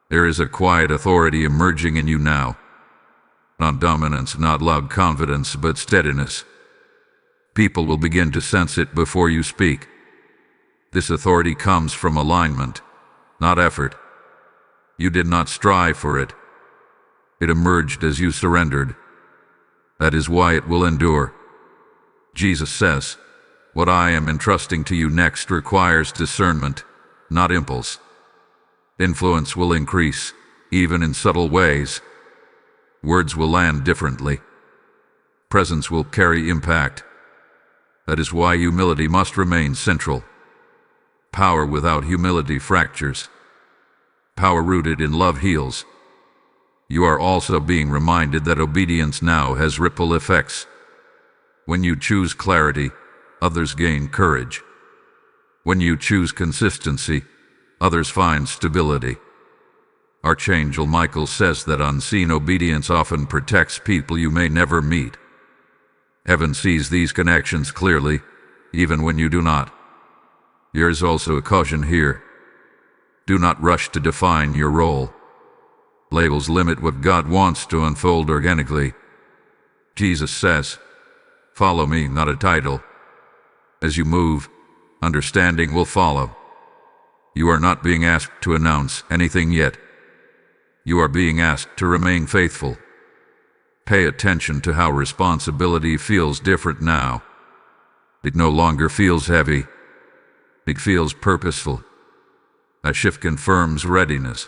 There is a quiet authority emerging in you now. Not dominance, not loud confidence, but steadiness. People will begin to sense it before you speak. This authority comes from alignment, not effort. You did not strive for it. It emerged as you surrendered. That is why it will endure. Jesus says, "What I am entrusting to you next requires discernment, not impulse." Influence will increase, even in subtle ways. Words will land differently. Presence will carry impact. That is why humility must remain central. Power without humility fractures. Power rooted in love heals. You are also being reminded that obedience now has ripple effects. When you choose clarity, others gain courage. When you choose consistency, others find stability. Archangel Michael says that unseen obedience often protects people you may never meet. Heaven sees these connections clearly, even when you do not. There is also a caution here. Do not rush to define your role. Labels limit what God wants to unfold organically. Jesus says, "Follow me, not a title." As you move, understanding will follow. You are not being asked to announce anything yet. You are being asked to remain faithful. Pay attention to how responsibility feels different now. It no longer feels heavy. It feels purposeful. A shift confirms readiness.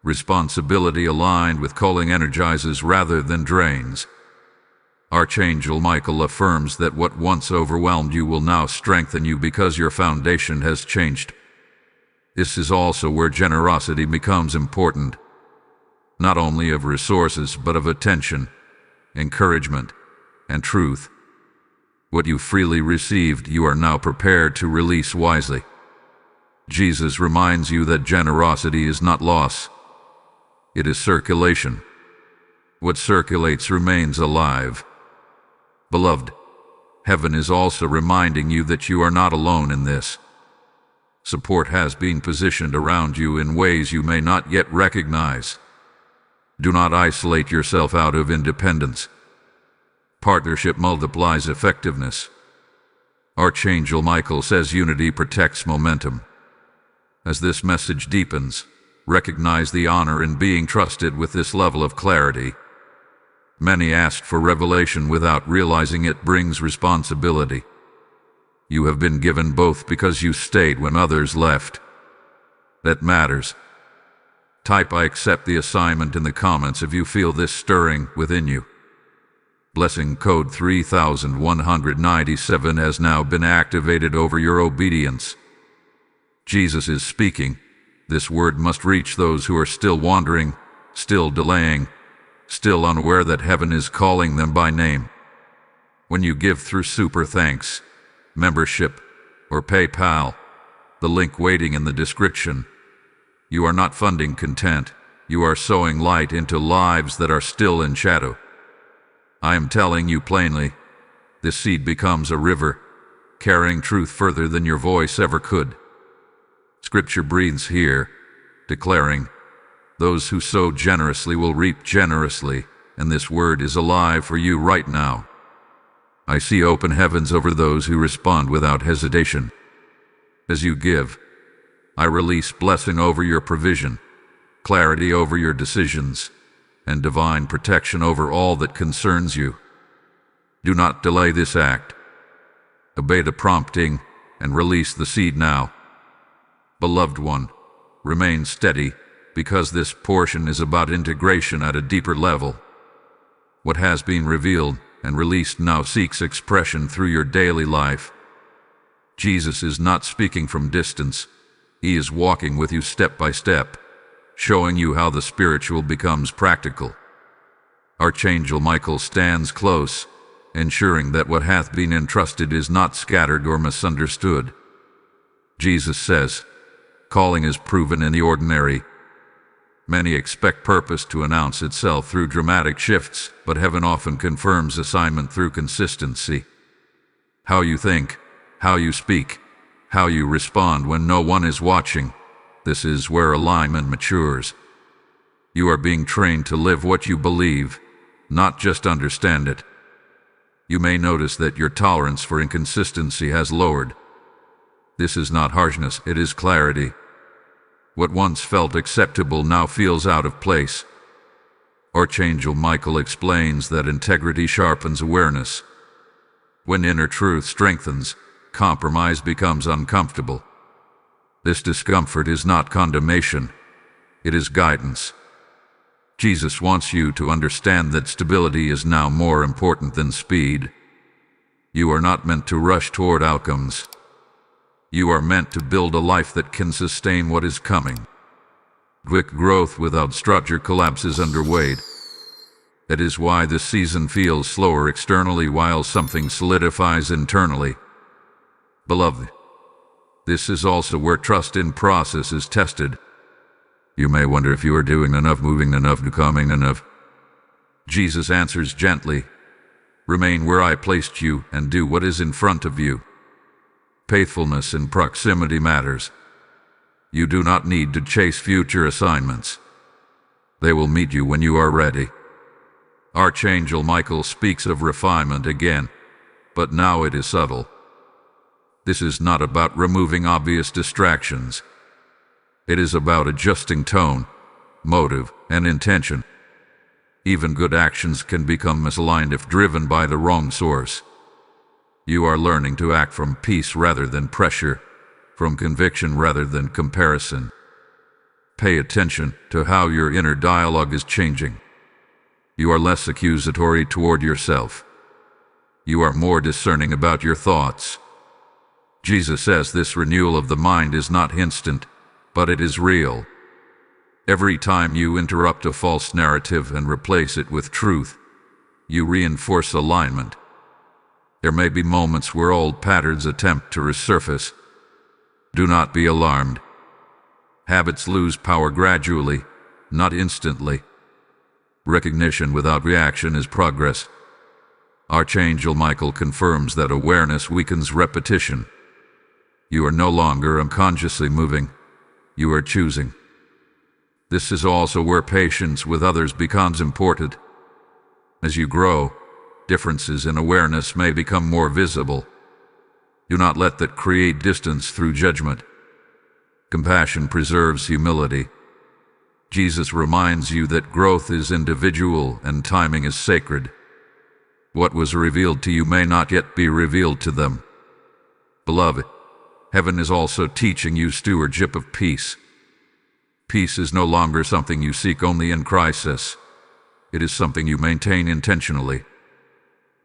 Responsibility aligned with calling energizes rather than drains. Archangel Michael affirms that what once overwhelmed you will now strengthen you because your foundation has changed. This is also where generosity becomes important, not only of resources but of attention, encouragement, and truth. What you freely received, you are now prepared to release wisely. Jesus reminds you that generosity is not loss. It is circulation. What circulates remains alive. Beloved, heaven is also reminding you that you are not alone in this. Support has been positioned around you in ways you may not yet recognize. Do not isolate yourself out of independence. Partnership multiplies effectiveness. Archangel Michael says unity protects momentum. As this message deepens, recognize the honor in being trusted with this level of clarity. Many asked for revelation without realizing it brings responsibility. You have been given both because you stayed when others left. That matters. Type "I accept the assignment" in the comments if you feel this stirring within you. Blessing code 3197 has now been activated over your obedience. Jesus is speaking. This word must reach those who are still wandering, still delaying, still unaware that heaven is calling them by name. When you give through Super Thanks, membership, or PayPal, the link waiting in the description, you are not funding content. You are sowing light into lives that are still in shadow. I am telling you plainly, this seed becomes a river, carrying truth further than your voice ever could. Scripture breathes here, declaring, "Those who sow generously will reap generously," and this word is alive for you right now. I see open heavens over those who respond without hesitation. As you give, I release blessing over your provision, clarity over your decisions, and divine protection over all that concerns you. Do not delay this act. Obey the prompting and release the seed now. Beloved one, remain steady, because this portion is about integration at a deeper level. What has been revealed and released now seeks expression through your daily life. Jesus is not speaking from distance. He is walking with you step by step, showing you how the spiritual becomes practical. Archangel Michael stands close, ensuring that what hath been entrusted is not scattered or misunderstood. Jesus says, calling is proven in the ordinary. Many expect purpose to announce itself through dramatic shifts, but heaven often confirms assignment through consistency. How you think, how you speak, how you respond when no one is watching, this is where alignment matures. You are being trained to live what you believe, not just understand it. You may notice that your tolerance for inconsistency has lowered. This is not harshness, it is clarity. What once felt acceptable now feels out of place. Archangel Michael explains that integrity sharpens awareness. When inner truth strengthens, compromise becomes uncomfortable. This discomfort is not condemnation, it is guidance. Jesus wants you to understand that stability is now more important than speed. You are not meant to rush toward outcomes. You are meant to build a life that can sustain what is coming. Quick growth without structure collapses under weight. That is why this season feels slower externally while something solidifies internally. Beloved, this is also where trust in process is tested. You may wonder if you are doing enough, moving enough, becoming enough. Jesus answers gently, remain where I placed you and do what is in front of you. Faithfulness in proximity matters. You do not need to chase future assignments. They will meet you when you are ready. Archangel Michael speaks of refinement again, but now it is subtle. This is not about removing obvious distractions. It is about adjusting tone, motive, and intention. Even good actions can become misaligned if driven by the wrong source. You are learning to act from peace rather than pressure, from conviction rather than comparison. Pay attention to how your inner dialogue is changing. You are less accusatory toward yourself. You are more discerning about your thoughts. Jesus says this renewal of the mind is not instant, but it is real. Every time you interrupt a false narrative and replace it with truth, you reinforce alignment. There may be moments where old patterns attempt to resurface. Do not be alarmed. Habits lose power gradually, not instantly. Recognition without reaction is progress. Archangel Michael confirms that awareness weakens repetition. You are no longer unconsciously moving. You are choosing. This is also where patience with others becomes important. As you grow, differences in awareness may become more visible. Do not let that create distance through judgment. Compassion preserves humility. Jesus reminds you that growth is individual and timing is sacred. What was revealed to you may not yet be revealed to them. Beloved, heaven is also teaching you stewardship of peace. Peace is no longer something you seek only in crisis. It is something you maintain intentionally.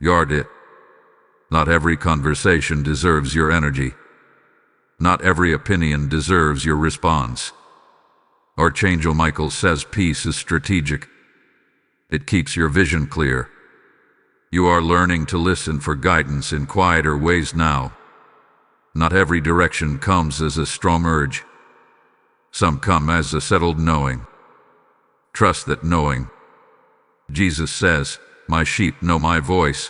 Guard it. Not every conversation deserves your energy. Not every opinion deserves your response. Archangel Michael says peace is strategic. It keeps your vision clear. You are learning to listen for guidance in quieter ways now. Not every direction comes as a strong urge. Some come as a settled knowing. Trust that knowing. Jesus says, "My sheep know my voice,"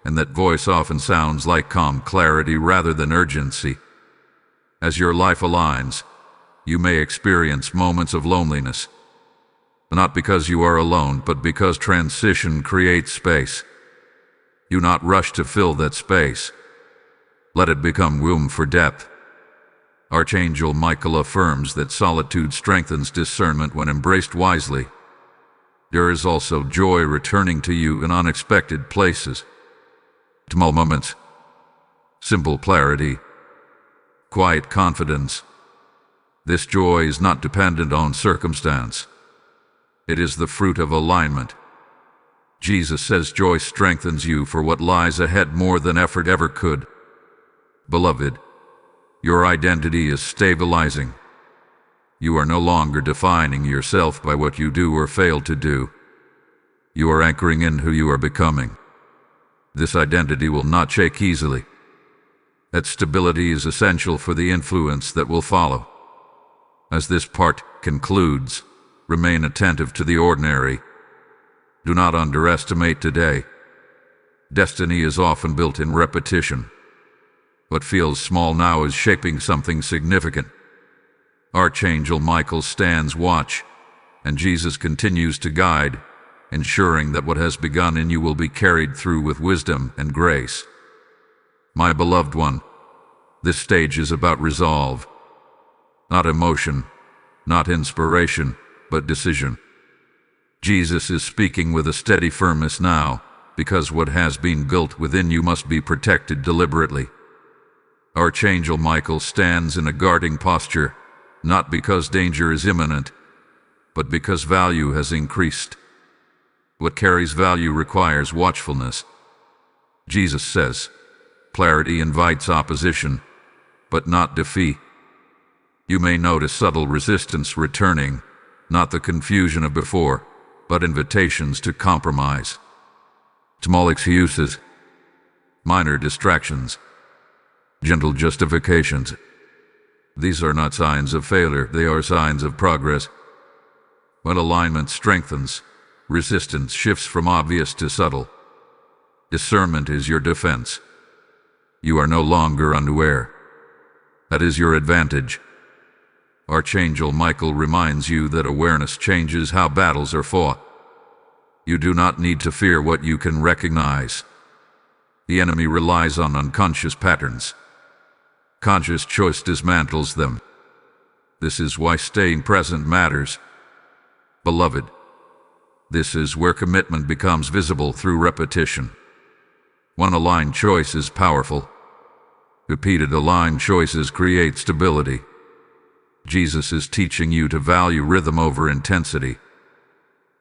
and that voice often sounds like calm clarity rather than urgency. As your life aligns, you may experience moments of loneliness. Not because you are alone, but because transition creates space. Do not rush to fill that space. Let it become room for depth. Archangel Michael affirms that solitude strengthens discernment when embraced wisely. There is also joy returning to you in unexpected places. Small moments, simple clarity, quiet confidence. This joy is not dependent on circumstance. It is the fruit of alignment. Jesus says joy strengthens you for what lies ahead more than effort ever could. Beloved, your identity is stabilizing. You are no longer defining yourself by what you do or fail to do. You are anchoring in who you are becoming. This identity will not shake easily. That stability is essential for the influence that will follow. As this part concludes, remain attentive to the ordinary. Do not underestimate today. Destiny is often built in repetition. What feels small now is shaping something significant. Archangel Michael stands watch, and Jesus continues to guide, ensuring that what has begun in you will be carried through with wisdom and grace. My beloved one, This stage is about resolve, not emotion, not inspiration, but decision. Jesus is speaking with a steady firmness now, because what has been built within you must be protected deliberately. Archangel Michael stands in a guarding posture, not because danger is imminent, but because value has increased. What carries value requires watchfulness. Jesus says, clarity invites opposition, but not defeat. You may notice subtle resistance returning, not the confusion of before, but invitations to compromise. Small excuses, minor distractions, gentle justifications. These are not signs of failure, they are signs of progress. When alignment strengthens, resistance shifts from obvious to subtle. Discernment is your defense. You are no longer unaware. That is your advantage. Archangel Michael reminds you that awareness changes how battles are fought. You do not need to fear what you can recognize. The enemy relies on unconscious patterns. Conscious choice dismantles them. This is why staying present matters. Beloved, this is where commitment becomes visible through repetition. One aligned choice is powerful. Repeated aligned choices create stability. Jesus is teaching you to value rhythm over intensity.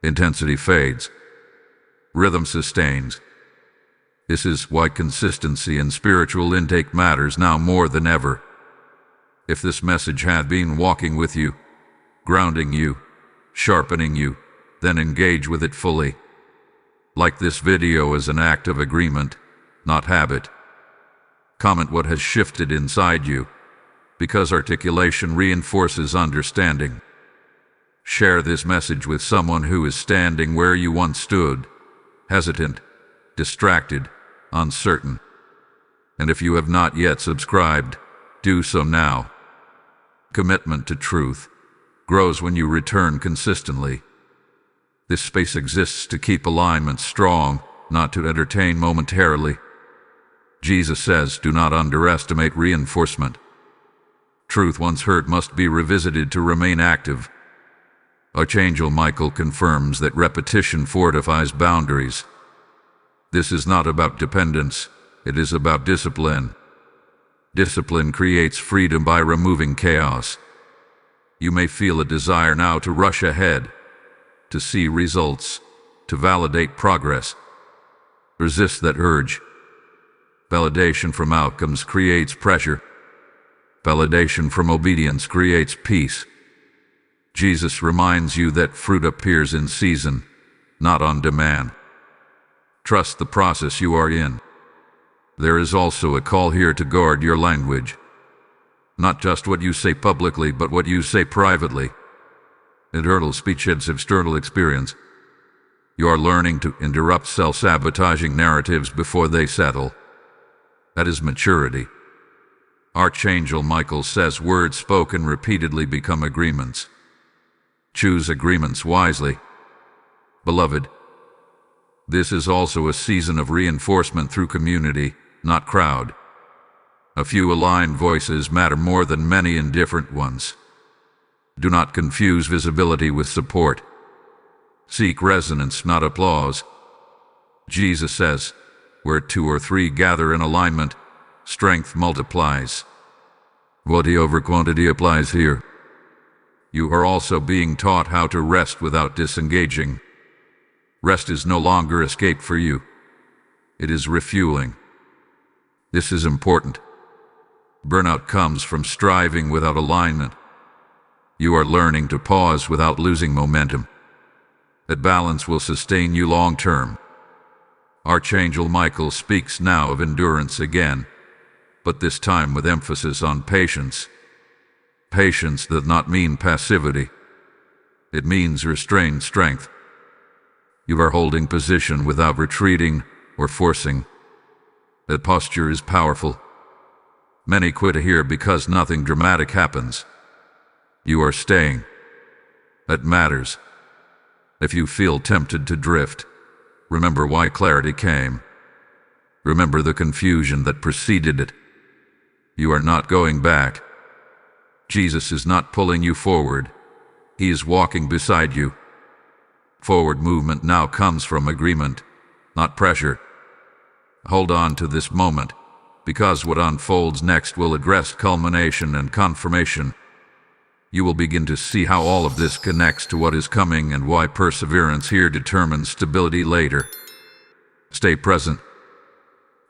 Intensity fades. Rhythm sustains. This is why consistency in spiritual intake matters now more than ever. If this message had been walking with you, grounding you, sharpening you, then engage with it fully. Like this video as an act of agreement, not habit. Comment what has shifted inside you, because articulation reinforces understanding. Share this message with someone who is standing where you once stood, hesitant, distracted, uncertain. And if you have not yet subscribed, do so now. Commitment to truth grows when you return consistently. This space exists to keep alignment strong, not to entertain momentarily. Jesus says, do not underestimate reinforcement. Truth once heard must be revisited to remain active. Archangel Michael confirms that repetition fortifies boundaries. This is not about dependence, it is about discipline. Discipline creates freedom by removing chaos. You may feel a desire now to rush ahead, to see results, to validate progress. Resist that urge. Validation from outcomes creates pressure. Validation from obedience creates peace. Jesus reminds you that fruit appears in season, not on demand. Trust the process you are in. There is also a call here to guard your language. Not just what you say publicly, but what you say privately. Internal speech heads external experience. You are learning to interrupt self-sabotaging narratives before they settle. That is maturity. Archangel Michael says words spoken repeatedly become agreements. Choose agreements wisely. Beloved, this is also a season of reinforcement through community, not crowd. A few aligned voices matter more than many indifferent ones. Do not confuse visibility with support. Seek resonance, not applause. Jesus says, where 2 or 3 gather in alignment, strength multiplies. Quality over quantity applies here. You are also being taught how to rest without disengaging. Rest is no longer escape for you. It is refueling. This is important. Burnout comes from striving without alignment. You are learning to pause without losing momentum. That balance will sustain you long term. Archangel Michael speaks now of endurance again, but this time with emphasis on patience. Patience does not mean passivity. It means restrained strength. You are holding position without retreating or forcing. That posture is powerful. Many quit here because nothing dramatic happens. You are staying. That matters. If you feel tempted to drift, remember why clarity came. Remember the confusion that preceded it. You are not going back. Jesus is not pulling you forward. He is walking beside you. Forward movement now comes from agreement, not pressure. Hold on to this moment, because what unfolds next will address culmination and confirmation. You will begin to see how all of this connects to what is coming and why perseverance here determines stability later. Stay present.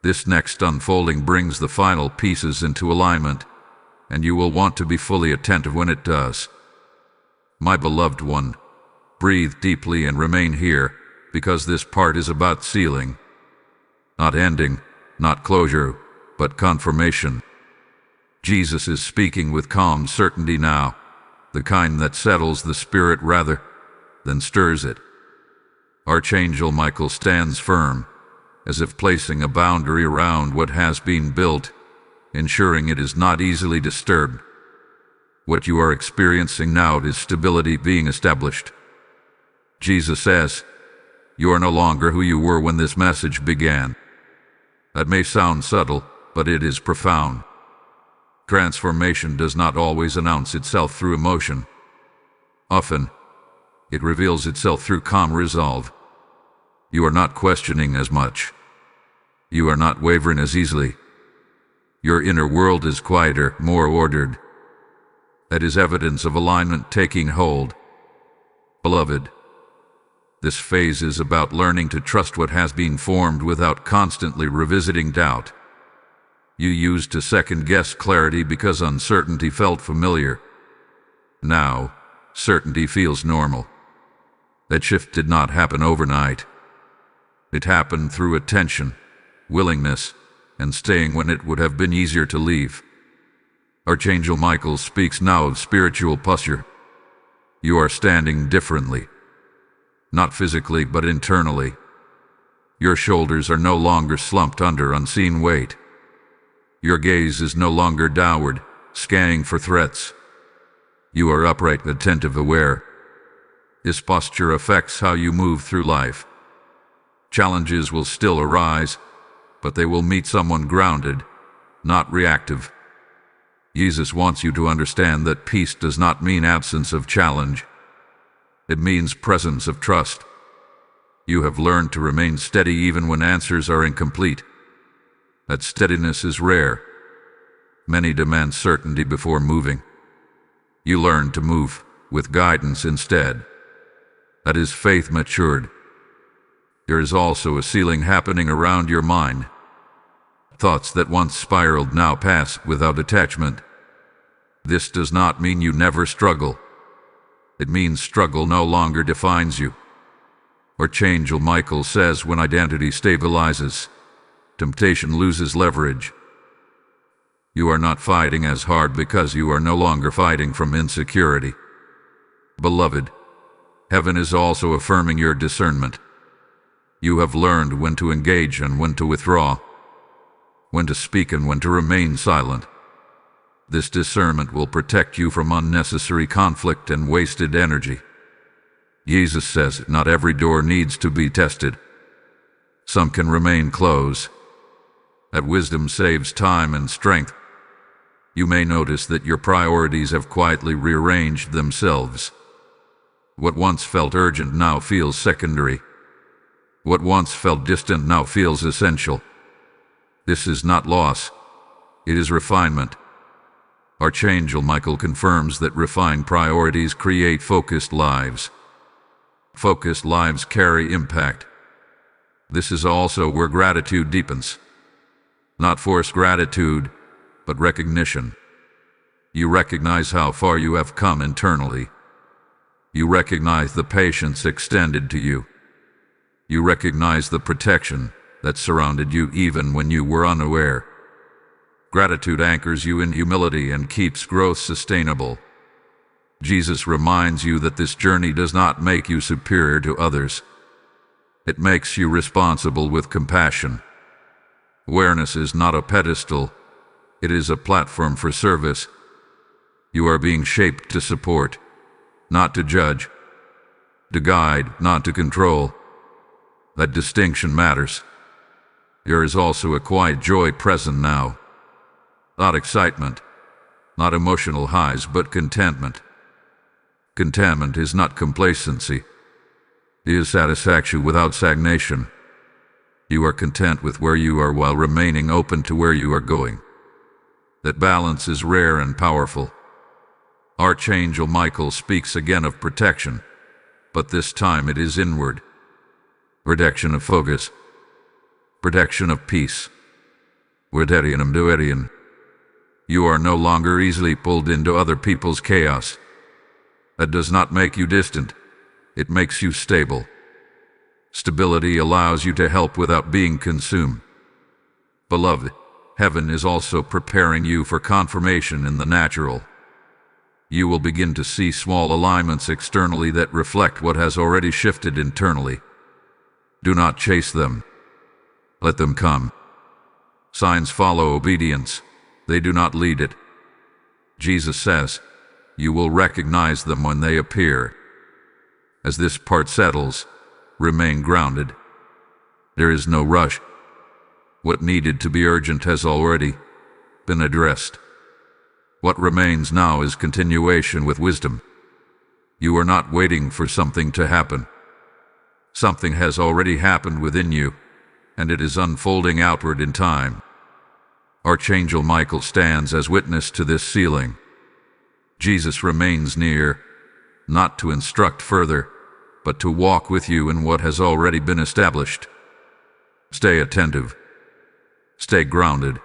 This next unfolding brings the final pieces into alignment, and you will want to be fully attentive when it does. My beloved one, breathe deeply and remain here, because this part is about sealing. Not ending, not closure, but confirmation. Jesus is speaking with calm certainty now, the kind that settles the spirit rather than stirs it. Archangel Michael stands firm, as if placing a boundary around what has been built, ensuring it is not easily disturbed. What you are experiencing now is stability being established. Jesus says, "You are no longer who you were when this message began." That may sound subtle, but it is profound. Transformation does not always announce itself through emotion. Often, it reveals itself through calm resolve. You are not questioning as much. You are not wavering as easily. Your inner world is quieter, more ordered. That is evidence of alignment taking hold. Beloved, this phase is about learning to trust what has been formed without constantly revisiting doubt. You used to second-guess clarity because uncertainty felt familiar. Now, certainty feels normal. That shift did not happen overnight. It happened through attention, willingness, and staying when it would have been easier to leave. Archangel Michael speaks now of spiritual posture. You are standing differently. Not physically, but internally. Your shoulders are no longer slumped under unseen weight. Your gaze is no longer downward, scanning for threats. You are upright, attentive, aware. This posture affects how you move through life. Challenges will still arise, but they will meet someone grounded, not reactive. Jesus wants you to understand that peace does not mean absence of challenge. It means presence of trust. You have learned to remain steady even when answers are incomplete. That steadiness is rare. Many demand certainty before moving. You learn to move with guidance instead. That is faith matured. There is also a sealing happening around your mind. Thoughts that once spiraled now pass without attachment. This does not mean you never struggle. It means struggle no longer defines you. Archangel Michael says when identity stabilizes, temptation loses leverage. You are not fighting as hard because you are no longer fighting from insecurity. Beloved, heaven is also affirming your discernment. You have learned when to engage and when to withdraw, when to speak and when to remain silent. This discernment will protect you from unnecessary conflict and wasted energy. Jesus says not every door needs to be tested. Some can remain closed. That wisdom saves time and strength. You may notice that your priorities have quietly rearranged themselves. What once felt urgent now feels secondary. What once felt distant now feels essential. This is not loss. It is refinement. Archangel Michael confirms that refined priorities create focused lives. Focused lives carry impact. This is also where gratitude deepens. Not forced gratitude, but recognition. You recognize how far you have come internally. You recognize the patience extended to you. You recognize the protection that surrounded you even when you were unaware. Gratitude anchors you in humility and keeps growth sustainable. Jesus reminds you that this journey does not make you superior to others. It makes you responsible with compassion. Awareness is not a pedestal. It is a platform for service. You are being shaped to support, not to judge. To guide, not to control. That distinction matters. There is also a quiet joy present now. Not excitement, not emotional highs, but contentment. Contentment is not complacency. It is satisfaction without stagnation. You are content with where you are while remaining open to where you are going. That balance is rare and powerful. Archangel Michael speaks again of protection, but this time it is inward. Protection of focus. Protection of peace. You are no longer easily pulled into other people's chaos. That does not make you distant. It makes you stable. Stability allows you to help without being consumed. Beloved, heaven is also preparing you for confirmation in the natural. You will begin to see small alignments externally that reflect what has already shifted internally. Do not chase them. Let them come. Signs follow obedience. They do not lead it. Jesus says, you will recognize them when they appear. As this part settles, remain grounded. There is no rush. What needed to be urgent has already been addressed. What remains now is continuation with wisdom. You are not waiting for something to happen. Something has already happened within you, and it is unfolding outward in time. Archangel Michael stands as witness to this sealing. Jesus remains near, not to instruct further, but to walk with you in what has already been established. Stay attentive. Stay grounded.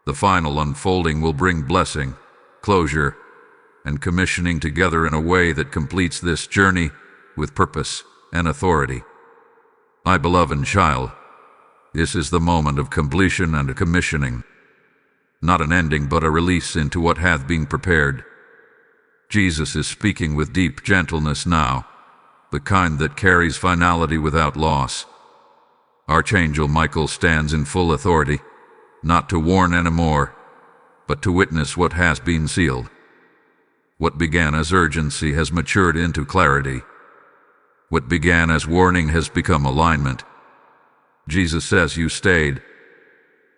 The final unfolding will bring blessing, closure, and commissioning together in a way that completes this journey with purpose and authority. My beloved child, this is the moment of completion and commissioning. Not an ending, but a release into what hath been prepared. Jesus is speaking with deep gentleness now, the kind that carries finality without loss. Archangel Michael stands in full authority, not to warn anymore, but to witness what has been sealed. What began as urgency has matured into clarity. What began as warning has become alignment. Jesus says you stayed.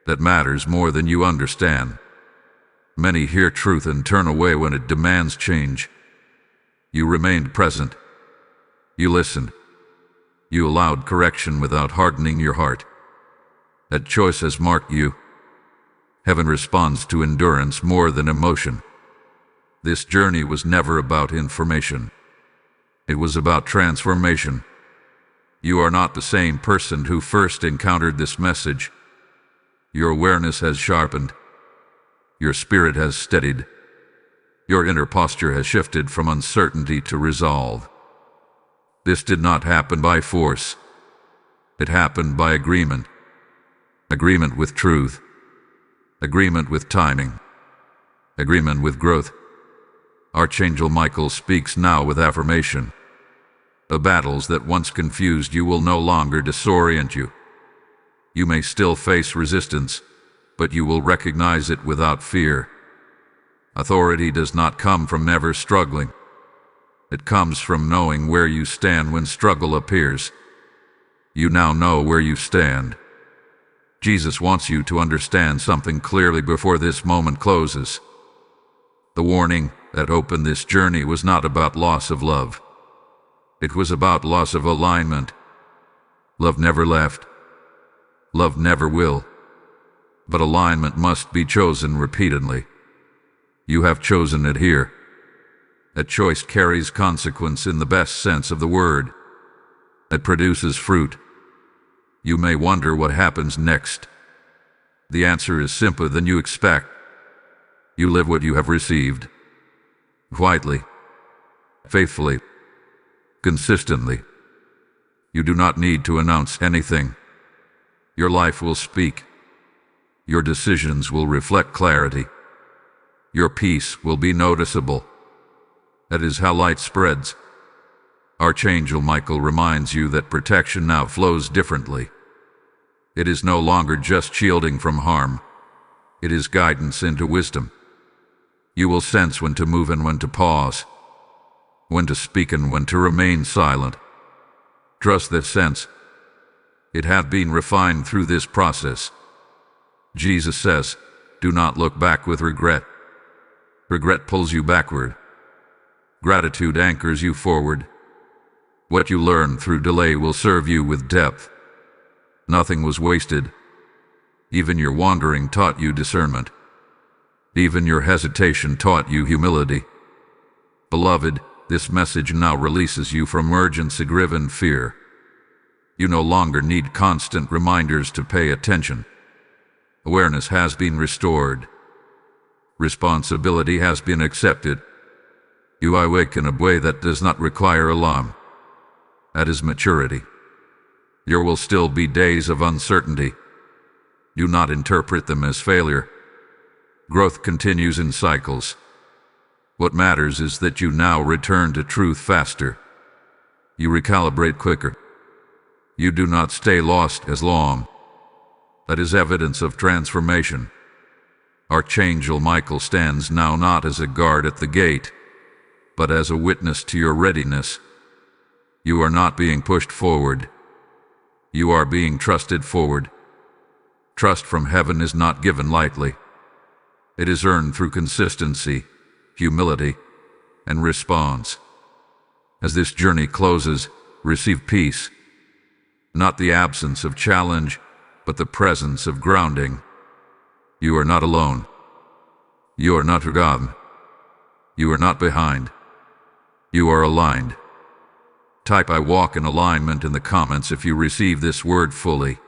That matters more than you understand. Many hear truth and turn away when it demands change. You remained present. You listened. You allowed correction without hardening your heart. That choice has marked you. Heaven responds to endurance more than emotion. This journey was never about information. It was about transformation. You are not the same person who first encountered this message. Your awareness has sharpened. Your spirit has steadied. Your inner posture has shifted from uncertainty to resolve. This did not happen by force. It happened by agreement. Agreement with truth. Agreement with timing. Agreement with growth. Archangel Michael speaks now with affirmation. The battles that once confused you will no longer disorient you. You may still face resistance, but you will recognize it without fear. Authority does not come from never struggling. It comes from knowing where you stand when struggle appears. You now know where you stand. Jesus wants you to understand something clearly before this moment closes. The warning that opened this journey was not about loss of love. It was about loss of alignment. Love never left. Love never will. But alignment must be chosen repeatedly. You have chosen it here. That choice carries consequence in the best sense of the word. It produces fruit. You may wonder what happens next. The answer is simpler than you expect. You live what you have received. Quietly. Faithfully. Consistently. You do not need to announce anything. Your life will speak. Your decisions will reflect clarity. Your peace will be noticeable. That is how light spreads. Archangel Michael reminds you that protection now flows differently. It is no longer just shielding from harm. It is guidance into wisdom. You will sense when to move and when to pause, when to speak and when to remain silent. Trust this sense. It hath been refined through this process. Jesus says, Do not look back with regret. Regret pulls you backward. Gratitude anchors you forward. What you learn through delay will serve you with depth. Nothing was wasted. Even your wandering taught you discernment. Even your hesitation taught you humility. Beloved, this message now releases you from urgency-driven fear. You no longer need constant reminders to pay attention. Awareness has been restored. Responsibility has been accepted. You awake in a way that does not require alarm. That is maturity. There will still be days of uncertainty. Do not interpret them as failure. Growth continues in cycles. What matters is that you now return to truth faster. You recalibrate quicker. You do not stay lost as long. That is evidence of transformation. Archangel Michael stands now not as a guard at the gate, but as a witness to your readiness. You are not being pushed forward. You are being trusted forward. Trust from heaven is not given lightly. It is earned through consistency, humility, and response. As this journey closes, receive peace. Not the absence of challenge, but the presence of grounding. You are not alone. You are not forgotten. You are not behind. You are aligned. Type "I walk in alignment" in the comments if you receive this word fully.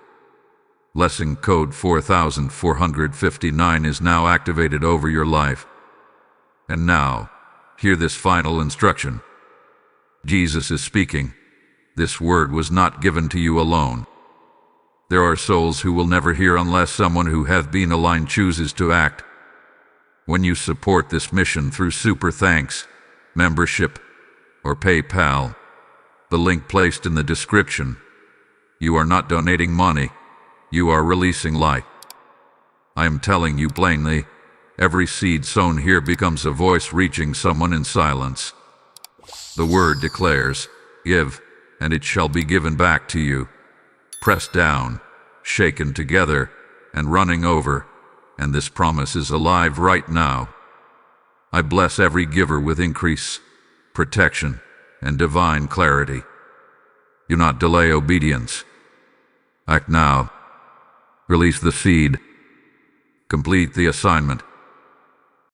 Lesson code 4459 is now activated over your life. And now, hear this final instruction. Jesus is speaking. This word was not given to you alone. There are souls who will never hear unless someone who has been aligned chooses to act. When you support this mission through super thanks, membership, or PayPal, the link placed in the description, you are not donating money, you are releasing light. I am telling you plainly, every seed sown here becomes a voice reaching someone in silence. The word declares, "Give, and it shall be given back to you. Pressed down, shaken together, and running over," and this promise is alive right now. I bless every giver with increase, protection, and divine clarity. Do not delay obedience. Act now. Release the seed. Complete the assignment.